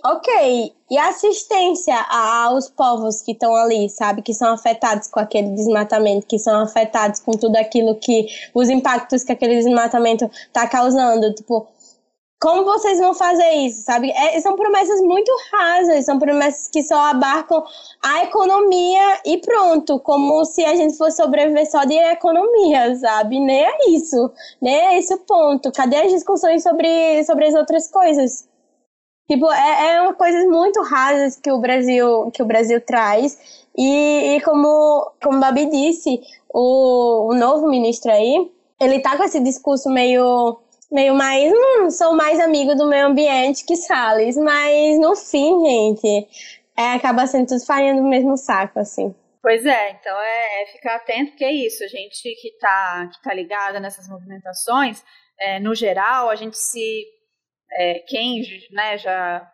e assistência aos povos que estão ali, sabe? Que são afetados com aquele desmatamento, que são afetados com tudo aquilo que... os impactos que aquele desmatamento está causando. Tipo, como vocês vão fazer isso, sabe? São promessas muito rasas, são promessas que só abarcam a economia e pronto. Como se a gente fosse sobreviver só de economia, sabe? Nem é isso. Nem é esse o ponto. Cadê as discussões sobre as outras coisas? Tipo, uma coisas muito rasas que o Brasil traz E como Babi disse, o novo ministro aí, ele tá com esse discurso meio mais, sou mais amigo do meio ambiente que Salles, mas no fim, gente, acaba sendo tudo farinha do mesmo saco, assim. Pois é, então é ficar atento, porque é isso, a gente que tá ligada nessas movimentações, no geral, a gente quem, né, já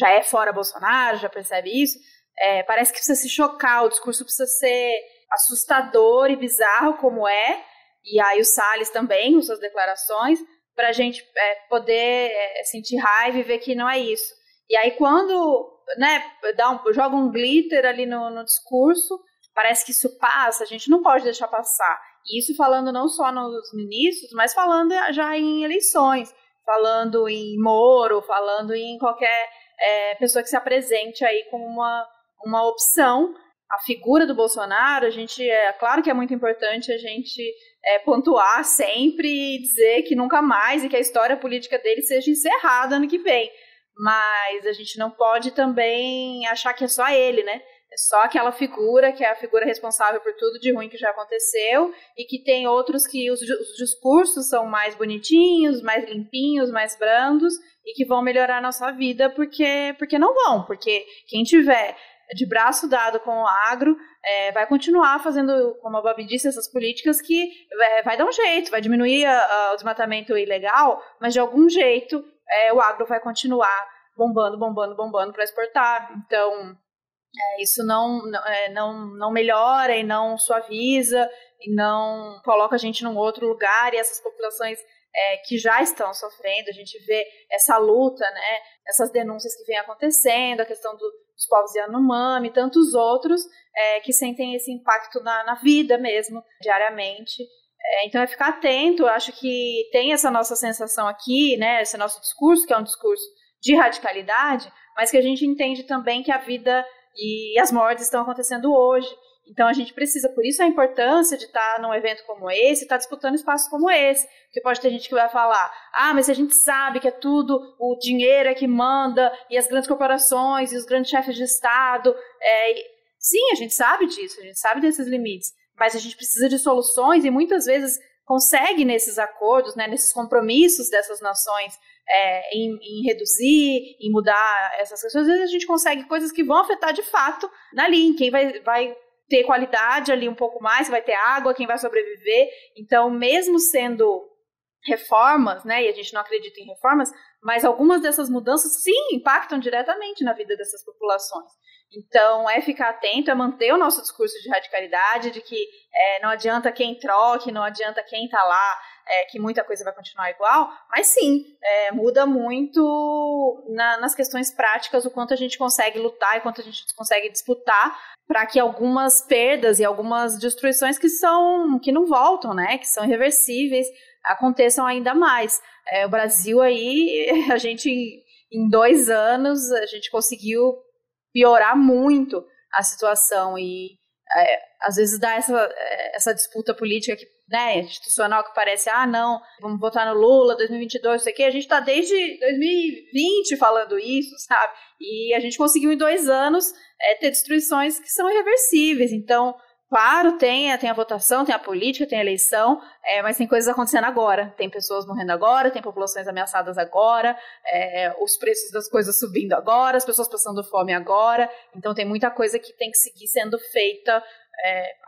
é fora Bolsonaro, já percebe isso, parece que precisa se chocar, o discurso precisa ser assustador e bizarro como e aí o Salles também, com suas declarações, para a gente poder sentir raiva e ver que não é isso. E aí quando, né, joga um glitter ali no discurso, parece que isso passa, a gente não pode deixar passar. E isso falando não só nos ministros, mas falando já em eleições, falando em Moro, falando em qualquer pessoa que se apresente aí como uma opção. A figura do Bolsonaro, claro que é muito importante a gente pontuar sempre e dizer que nunca mais e que a história política dele seja encerrada ano que vem. Mas a gente não pode também achar que é só ele, né? É só aquela figura que é a figura responsável por tudo de ruim que já aconteceu e que tem outros que os discursos são mais bonitinhos, mais limpinhos, mais brandos e que vão melhorar a nossa vida porque não vão. Porque quem tiver de braço dado com o agro vai continuar fazendo, como a Babi disse, essas políticas que vai dar um jeito, vai diminuir o desmatamento ilegal, mas de algum jeito o agro vai continuar bombando para exportar. Então, isso não melhora e não suaviza e não coloca a gente num outro lugar, e essas populações que já estão sofrendo, a gente vê essa luta, né, essas denúncias que vêm acontecendo, a questão dos povos Yanomami e tantos outros que sentem esse impacto na vida mesmo, diariamente. Então é ficar atento. Eu acho que tem essa nossa sensação aqui, né, esse nosso discurso, que é um discurso de radicalidade, mas que a gente entende também que a vida e as mortes estão acontecendo hoje. Então a gente precisa, por isso a importância de estar num evento como esse, estar disputando espaços como esse, porque pode ter gente que vai falar, mas a gente sabe que é tudo o dinheiro que manda, e as grandes corporações, e os grandes chefes de Estado. Sim, a gente sabe disso, a gente sabe desses limites, mas a gente precisa de soluções e muitas vezes consegue nesses acordos, né, nesses compromissos dessas nações, em reduzir, em mudar essas questões. Às vezes a gente consegue coisas que vão afetar de fato ali, em quem vai ter qualidade ali um pouco mais, vai ter água, quem vai sobreviver. Então, mesmo sendo reformas, né, e a gente não acredita em reformas, mas algumas dessas mudanças, sim, impactam diretamente na vida dessas populações. Então, ficar atento, manter o nosso discurso de radicalidade, de que não adianta quem troque, não adianta quem está lá, que muita coisa vai continuar igual, mas sim, muda muito nas questões práticas o quanto a gente consegue lutar e quanto a gente consegue disputar para que algumas perdas e algumas destruições que não voltam, né, que são irreversíveis, aconteçam ainda mais. O Brasil aí, a gente em 2 anos, a gente conseguiu piorar muito a situação e às vezes dá essa disputa política que, né, institucional, que parece, não, vamos votar no Lula, 2022, não sei o quê. A gente está desde 2020 falando isso, sabe? E a gente conseguiu em 2 anos ter destruições que são irreversíveis. Então, claro, tem a votação, tem a política, tem a eleição, mas tem coisas acontecendo agora. Tem pessoas morrendo agora, tem populações ameaçadas agora, os preços das coisas subindo agora, as pessoas passando fome agora. Então tem muita coisa que tem que seguir sendo feita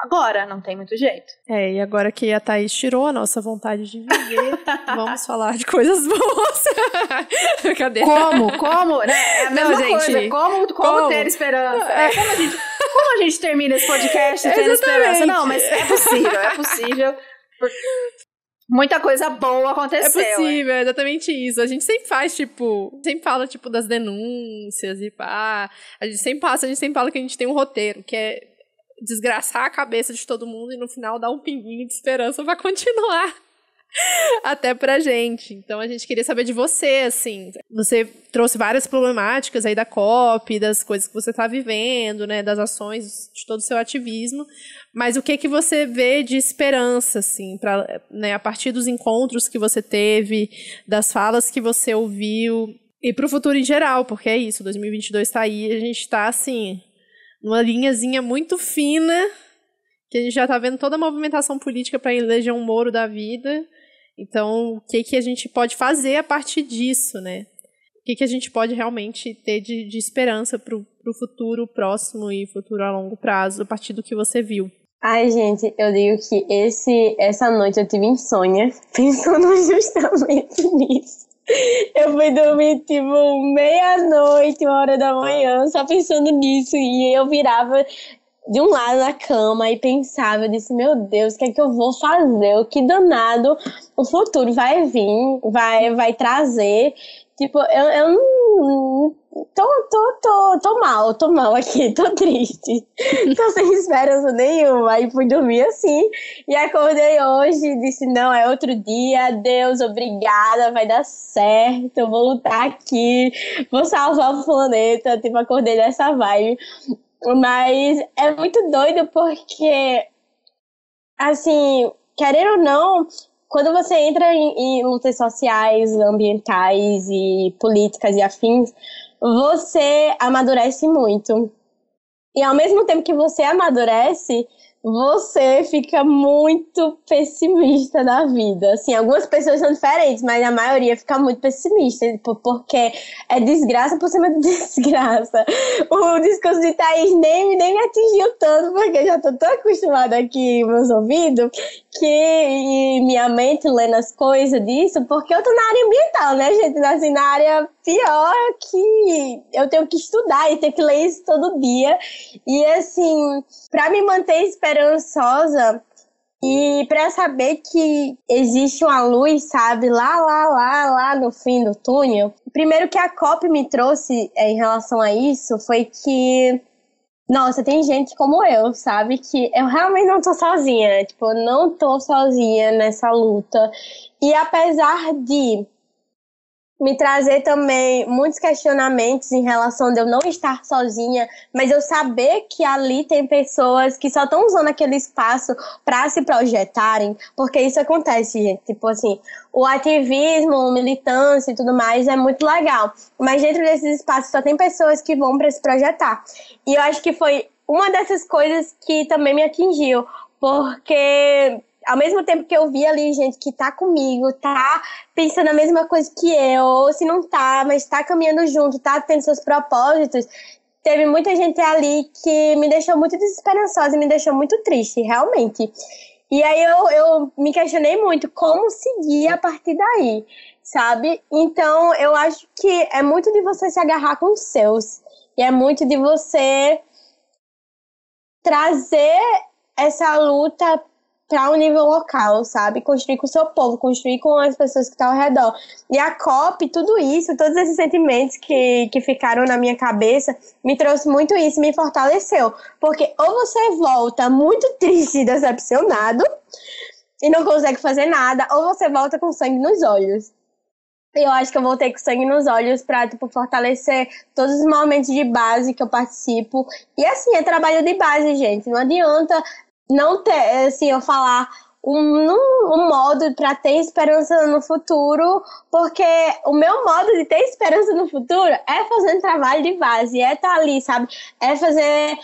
agora, não tem muito jeito. E agora que a Thaís tirou a nossa vontade de viver, vamos falar de coisas boas. Cadê? Como? Né? É a mesma coisa. Como ter esperança? Como a gente termina esse podcast tendo esperança? Não, mas é possível. Muita coisa boa aconteceu. É possível, é exatamente isso. A gente sempre faz, sempre fala, das denúncias e pá. A gente sempre fala que a gente tem um roteiro, que é desgraçar a cabeça de todo mundo e no final dar um pinguinho de esperança pra continuar. Até pra gente. Então a gente queria saber de você, assim. Você trouxe várias problemáticas aí da COP, das coisas que você tá vivendo, né, das ações, de todo o seu ativismo, mas o que você vê de esperança, assim, né, a partir dos encontros que você teve, das falas que você ouviu, e pro futuro em geral, porque é isso, 2022 tá aí, a gente tá, assim, numa linhazinha muito fina, que a gente já tá vendo toda a movimentação política para eleger um Moro da vida. Então, o que a gente pode fazer a partir disso, né? O que a gente pode realmente ter de esperança pro futuro próximo e futuro a longo prazo, a partir do que você viu? Ai, gente, eu digo que essa noite eu tive insônia pensando justamente nisso. Eu fui dormir, tipo, meia-noite, 1h da manhã, só pensando nisso. E eu virava de um lado da cama e pensava, eu disse, meu Deus, o que é que eu vou fazer? O que danado o futuro vai vir, vai trazer. Tipo, eu não... Tô mal aqui, tô triste. Tô sem esperança nenhuma. Aí fui dormir assim. E acordei hoje e disse, não, é outro dia. Deus, obrigada, vai dar certo. Eu vou lutar aqui. Vou salvar o planeta. Tipo, acordei dessa vibe. Mas é muito doido porque, assim, querendo ou não, quando você entra em lutas sociais, ambientais e políticas e afins, você amadurece muito. E ao mesmo tempo que você amadurece, você fica muito pessimista da vida. Assim, algumas pessoas são diferentes, mas a maioria fica muito pessimista, porque é desgraça por cima de desgraça. O discurso de Thaís nem me atingiu tanto, porque eu já tô tão acostumada aqui com meus ouvidos, e minha mente lendo as coisas disso, porque eu tô na área ambiental, né, gente? Assim, na área pior que eu tenho que estudar e tenho que ler isso todo dia. E, assim, pra me manter esperançosa e pra saber que existe uma luz, sabe, lá no fim do túnel, primeiro que a COP me trouxe em relação a isso foi que, nossa, tem gente como eu, sabe, que eu realmente não tô sozinha, tipo, eu não tô sozinha nessa luta. E apesar de me trazer também muitos questionamentos em relação de eu não estar sozinha, mas eu saber que ali tem pessoas que só estão usando aquele espaço para se projetarem, porque isso acontece, gente. Tipo assim, o ativismo, a militância e tudo mais é muito legal, mas dentro desses espaços só tem pessoas que vão para se projetar. E eu acho que foi uma dessas coisas que também me atingiu, porque ao mesmo tempo que eu vi ali gente que tá comigo, tá pensando a mesma coisa que eu, ou se não tá, mas tá caminhando junto, tá tendo seus propósitos, teve muita gente ali que me deixou muito desesperançosa e me deixou muito triste, realmente. E aí eu me questionei muito como seguir a partir daí, sabe? Então eu acho que é muito de você se agarrar com os seus, e é muito de você trazer essa luta para um nível local, sabe? Construir com o seu povo, construir com as pessoas que estão ao redor. E a COP, tudo isso, todos esses sentimentos que ficaram na minha cabeça, me trouxe muito isso, me fortaleceu. Porque ou você volta muito triste e decepcionado e não consegue fazer nada, ou você volta com sangue nos olhos. Eu acho que eu voltei com sangue nos olhos pra, tipo, fortalecer todos os momentos de base que eu participo. E assim, é trabalho de base, gente. Não adianta não ter, assim, eu falar um modo para ter esperança no futuro, porque o meu modo de ter esperança no futuro é fazer um trabalho de base, é estar ali, sabe? É fazer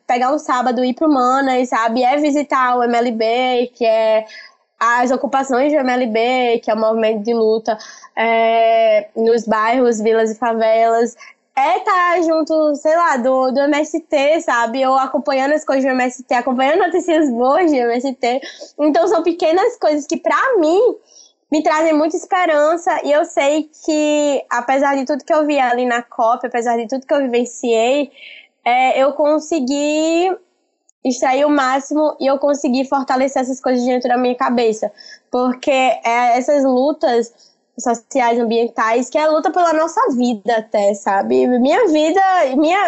pegar um sábado e ir pro Manas, sabe? É visitar o MLB, que é as ocupações do MLB, que é o movimento de luta nos bairros, vilas e favelas. É estar junto, sei lá, do MST, sabe? Ou acompanhando as coisas do MST, acompanhando notícias boas do MST. Então são pequenas coisas que, pra mim, me trazem muita esperança. E eu sei que, apesar de tudo que eu vi ali na COP, apesar de tudo que eu vivenciei, eu consegui extrair o máximo e eu consegui fortalecer essas coisas dentro da minha cabeça. Porque essas lutas sociais, ambientais, que é a luta pela nossa vida até, sabe? Minha vida,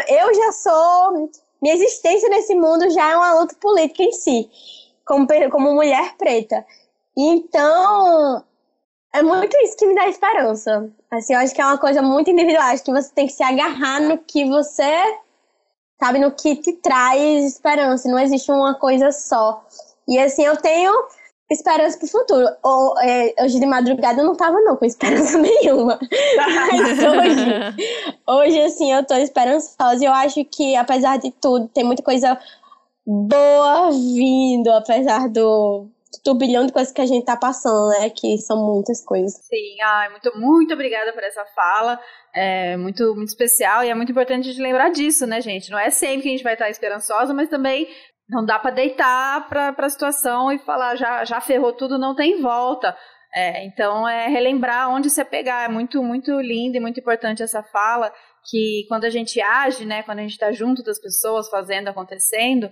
eu já sou... Minha existência nesse mundo já é uma luta política em si, como mulher preta. Então, é muito isso que me dá esperança. Assim, eu acho que é uma coisa muito individual. Acho que você tem que se agarrar no que você... Sabe? No que te traz esperança. Não existe uma coisa só. E assim, eu tenho esperança pro futuro. Hoje de madrugada eu não tava não com esperança nenhuma. Mas hoje assim, eu tô esperançosa e eu acho que, apesar de tudo, tem muita coisa boa vindo, apesar do turbilhão de coisas que a gente tá passando, né? Que são muitas coisas. Sim, muito obrigada por essa fala. É muito, muito especial e é muito importante a gente lembrar disso, né, gente? Não é sempre que a gente vai estar esperançosa, mas também não dá para deitar para a situação e falar já ferrou tudo, não tem volta. Então é relembrar onde se apegar. É muito, muito lindo e muito importante essa fala, que quando a gente age, né, quando a gente está junto das pessoas, fazendo, acontecendo,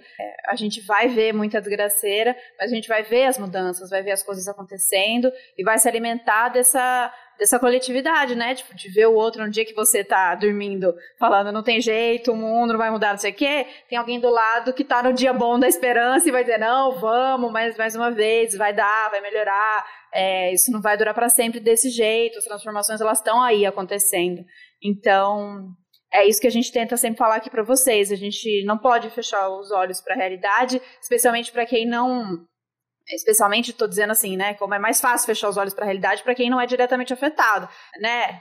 a gente vai ver muita desgraceira, mas a gente vai ver as mudanças, vai ver as coisas acontecendo e vai se alimentar dessa coletividade, né, tipo, de ver o outro no dia que você tá dormindo, falando não tem jeito, o mundo não vai mudar, não sei o quê, tem alguém do lado que tá no dia bom da esperança e vai dizer, não, vamos, mais uma vez, vai dar, vai melhorar, isso não vai durar para sempre desse jeito, as transformações, elas estão aí acontecendo. Então, é isso que a gente tenta sempre falar aqui para vocês. A gente não pode fechar os olhos para a realidade, especialmente para quem não... Especialmente, estou dizendo assim, né? Como é mais fácil fechar os olhos para a realidade para quem não é diretamente afetado, né?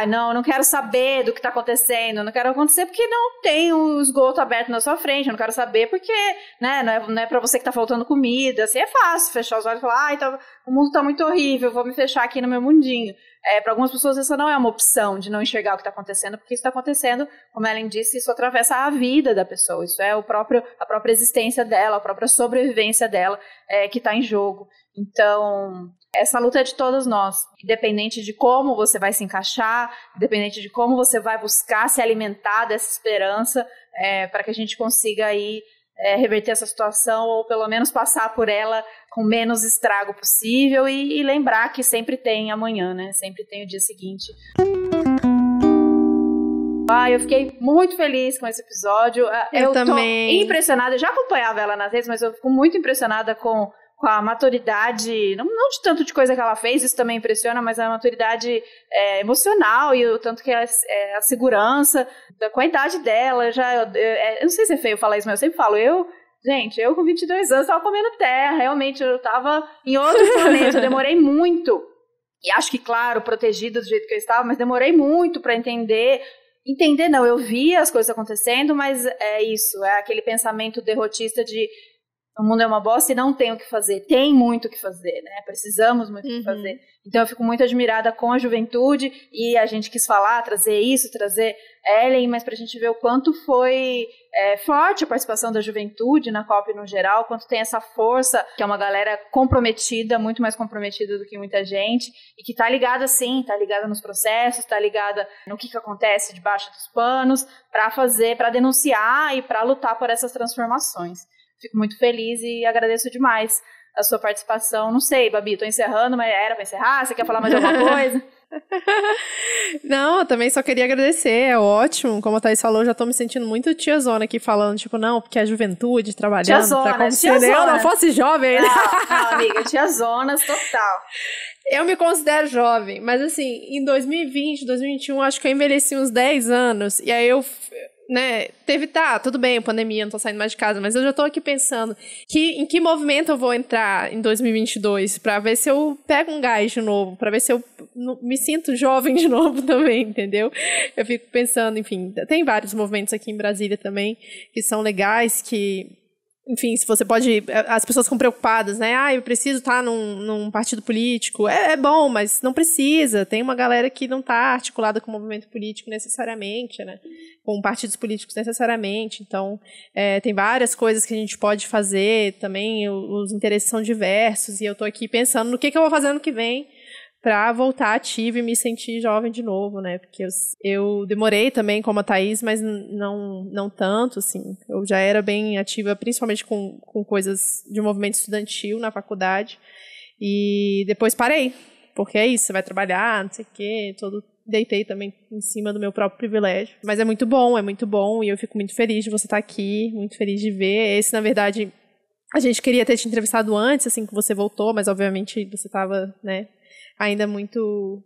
Não quero saber do que está acontecendo, não quero acontecer porque não tem o esgoto aberto na sua frente, eu não quero saber porque, né, não é para você que está faltando comida, assim, é fácil fechar os olhos e falar, o mundo está muito horrível, vou me fechar aqui no meu mundinho. Para algumas pessoas essa não é uma opção de não enxergar o que está acontecendo, porque isso está acontecendo, como a Ellen disse, isso atravessa a vida da pessoa, isso é a própria existência dela, a própria sobrevivência dela que está em jogo. Então, essa luta é de todos nós, independente de como você vai se encaixar, independente de como você vai buscar se alimentar dessa esperança, para que a gente consiga aí reverter essa situação ou pelo menos passar por ela com menos estrago possível e lembrar que sempre tem amanhã, né? Sempre tem o dia seguinte. Eu fiquei muito feliz com esse episódio. Eu também. Tô impressionada, eu já acompanhava ela nas redes, mas eu fico muito impressionada com a maturidade, não de tanto de coisa que ela fez, isso também impressiona, mas a maturidade emocional e o tanto que a segurança, com a idade dela, eu não sei se é feio falar isso, mas eu sempre falo, eu com 22 anos tava comendo terra, realmente eu tava em outro planeta, eu demorei muito, e acho que, claro, protegida do jeito que eu estava, mas demorei muito para entender não, eu via as coisas acontecendo, mas é isso, é aquele pensamento derrotista de o mundo é uma bosta e não tem o que fazer. Tem muito o que fazer, né? Precisamos muito o que fazer. Então eu fico muito admirada com a juventude e a gente quis trazer Ellen, mas pra gente ver o quanto foi forte a participação da juventude na COP no geral, quanto tem essa força, que é uma galera comprometida, muito mais comprometida do que muita gente, e que tá ligada sim, tá ligada nos processos, tá ligada no que acontece debaixo dos panos, pra denunciar e pra lutar por essas transformações. Fico muito feliz e agradeço demais a sua participação. Não sei, Babi, tô encerrando, mas era pra encerrar? Você quer falar mais alguma coisa? Não, eu também só queria agradecer, é ótimo. Como a Thaís falou, já tô me sentindo muito tiazona aqui falando, tipo, não, porque a juventude trabalhando pra acontecer. Eu não fosse jovem. Não, amiga, tiazonas total. Eu me considero jovem, mas assim, em 2020, 2021, acho que eu envelheci uns 10 anos, e aí eu... né, tudo bem, pandemia, não tô saindo mais de casa, mas eu já tô aqui pensando em que movimento eu vou entrar em 2022 pra ver se eu pego um gás de novo, pra ver se eu me sinto jovem de novo também, entendeu? Eu fico pensando, enfim, tem vários movimentos aqui em Brasília também que são legais, que... Enfim, se você pode... As pessoas ficam preocupadas, né? Eu preciso estar num partido político. É bom, mas não precisa. Tem uma galera que não está articulada com o movimento político necessariamente, né? Com partidos políticos necessariamente. Então, tem várias coisas que a gente pode fazer também. Os interesses são diversos. E eu estou aqui pensando no que eu vou fazer ano que vem para voltar ativa e me sentir jovem de novo, né? Porque eu demorei também, como a Thaís, mas não tanto, assim. Eu já era bem ativa, principalmente com coisas de movimento estudantil na faculdade. E depois parei, porque é isso, você vai trabalhar, não sei o quê, deitei também em cima do meu próprio privilégio. Mas é muito bom, e eu fico muito feliz de você estar aqui, muito feliz de ver. Esse, na verdade, a gente queria ter te entrevistado antes, assim, que você voltou, mas obviamente você estava, né, ainda muito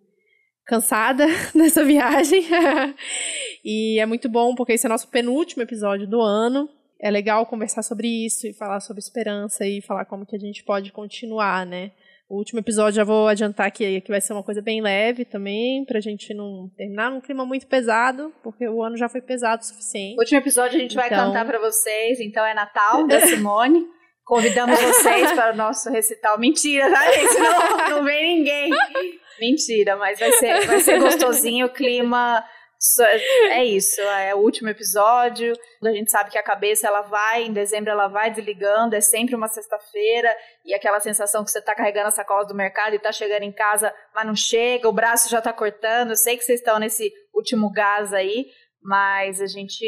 cansada nessa viagem. E é muito bom, porque esse é nosso penúltimo episódio do ano. é legal conversar sobre isso e falar sobre esperança e falar como que a gente pode continuar, né? O último episódio, já vou adiantar que vai ser uma coisa bem leve também, pra gente não terminar num clima muito pesado, porque o ano já foi pesado o suficiente. O último episódio a gente vai cantar pra vocês, então é Natal, da Simone. Convidamos vocês para o nosso recital. Mentira, tá, gente? Não vem ninguém. Mentira, mas vai ser gostosinho, o clima... É isso, é o último episódio. A gente sabe que a cabeça, em dezembro ela vai desligando, é sempre uma sexta-feira, e aquela sensação que você tá carregando as sacolas do mercado e tá chegando em casa, mas não chega, o braço já tá cortando. Eu sei que vocês estão nesse último gás aí, mas a gente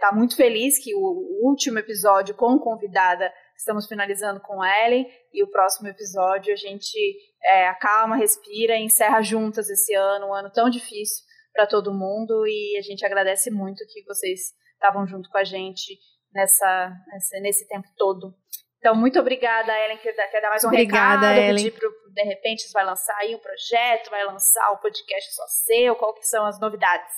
tá muito feliz que o último episódio com convidada, estamos finalizando com a Ellen, e o próximo episódio a gente acalma, respira e encerra juntas esse ano, um ano tão difícil para todo mundo, e a gente agradece muito que vocês estavam junto com a gente nesse tempo todo. Então, muito obrigada, Ellen, quer dar mais um recado, Ellen. pedir de repente, você vai lançar aí um projeto, vai lançar o podcast só seu, qual que são as novidades?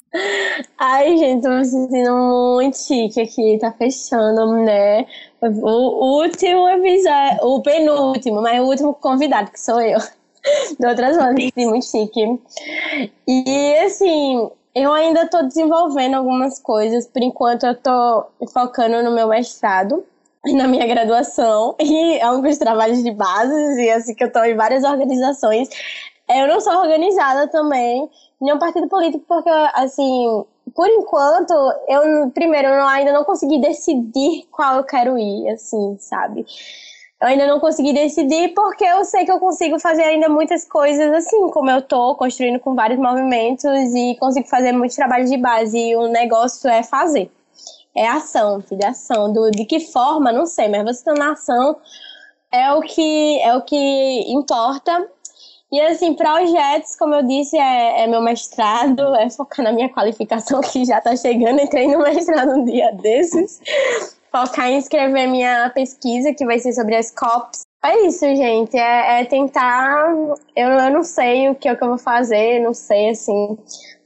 Ai, gente, tô me sentindo muito chique aqui, tá fechando, né? O último episódio, o penúltimo, mas o último convidado, que sou eu. De outras formas, me senti muito chique. E, assim, eu ainda tô desenvolvendo algumas coisas. Por enquanto, eu tô focando no meu mestrado, na minha graduação, e alguns trabalhos de base, e assim, que eu tô em várias organizações. Eu não sou organizada também em nenhum partido político, porque, assim, por enquanto, eu ainda não consegui decidir qual eu quero ir, assim, sabe? Eu ainda não consegui decidir porque eu sei que eu consigo fazer ainda muitas coisas assim, como eu tô construindo com vários movimentos e consigo fazer muitos trabalhos de base, e o negócio é fazer. É ação, filha, ação. De que forma, não sei, mas você tá na ação é o que importa. E assim, projetos, como eu disse, é meu mestrado, é focar na minha qualificação que já tá chegando, entrei no mestrado um dia desses. Focar em escrever minha pesquisa, que vai ser sobre as COPs. É isso, gente. É tentar... Eu não sei o que eu vou fazer, não sei, assim...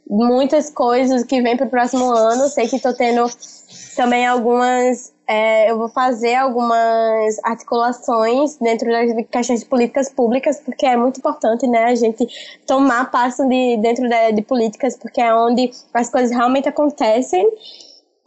Muitas coisas que vem pro próximo ano. Sei que tô tendo também algumas... eu vou fazer algumas articulações dentro das questões de políticas públicas, porque é muito importante, né, a gente tomar passo dentro de políticas, porque é onde as coisas realmente acontecem.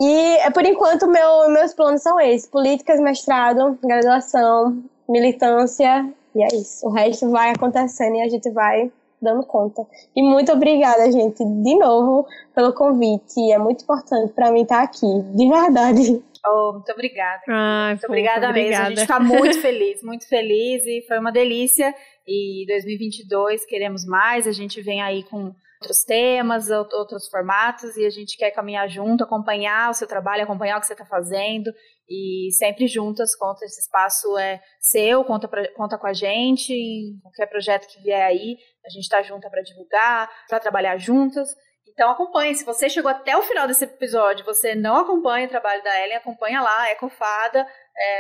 E, por enquanto, meus planos são esses. Políticas, mestrado, graduação, militância, e é isso. O resto vai acontecendo e a gente vai dando conta. E muito obrigada, gente, de novo, pelo convite. É muito importante para mim estar aqui, de verdade. Oh, muito obrigada. Muito obrigada mesmo. A gente está muito feliz e foi uma delícia. E 2022 queremos mais, a gente vem aí com outros temas, outros formatos, e a gente quer caminhar junto, acompanhar o seu trabalho, acompanhar o que você está fazendo, e sempre juntas. Conta, esse espaço é seu, conta com a gente em qualquer projeto que vier aí, a gente está junta para divulgar, para trabalhar juntas. Então acompanhe, se você chegou até o final desse episódio, você não acompanha o trabalho da Ellen, acompanha lá, Ecofada,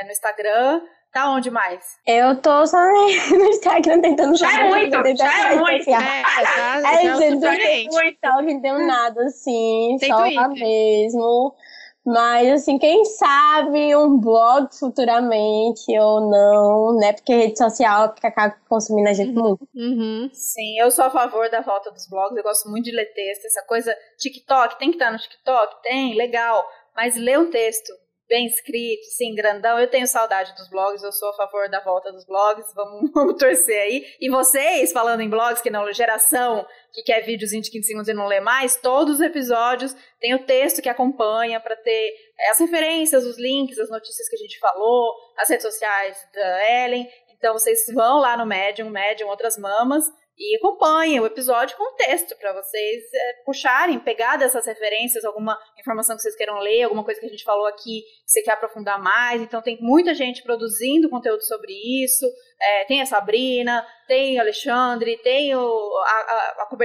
no Instagram. Tá onde mais? Eu tô só no Instagram tentando... Já é muito. Não entendo nada, assim, Tem só Twitter. lá mesmo. Mas, assim, quem sabe um blog futuramente ou não, né? Porque rede social acaba consumindo a gente muito. Uhum. Sim, eu sou a favor da volta dos blogs, eu gosto muito de ler texto, essa coisa, TikTok, tem que estar no TikTok? Tem, legal, mas lê um texto bem escrito, sim, grandão. Eu tenho saudade dos blogs, eu sou a favor da volta dos blogs, vamos torcer aí. E vocês, falando em blogs, que não, geração que quer videozinho de 15 segundos e não lê mais, todos os episódios tem o texto que acompanha para ter as referências, os links, as notícias que a gente falou, as redes sociais da Ellen. Então vocês vão lá no Medium, Outras Mamas, e acompanhem o episódio com texto para vocês puxarem, pegar dessas referências alguma informação que vocês queiram ler, alguma coisa que a gente falou aqui que você quer aprofundar mais. Então tem muita gente produzindo conteúdo sobre isso, tem a Sabrina, tem o Alexandre, tem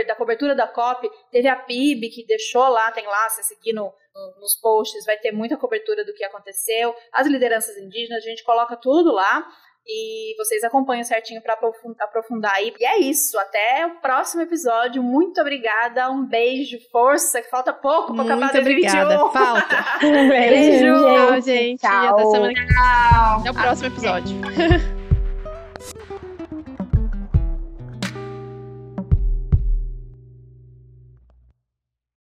da cobertura da COP, teve a PIB que deixou lá, tem lá, se seguir nos posts, vai ter muita cobertura do que aconteceu, as lideranças indígenas, a gente coloca tudo lá. E vocês acompanham certinho pra aprofundar aí. E é isso, até o próximo episódio. Muito obrigada, um beijo, força, que falta pouco pra acabar 2021. Obrigada, falta. Um beijo, Tchau, gente. Tchau. Até semana que vem. Tchau. Até o próximo episódio.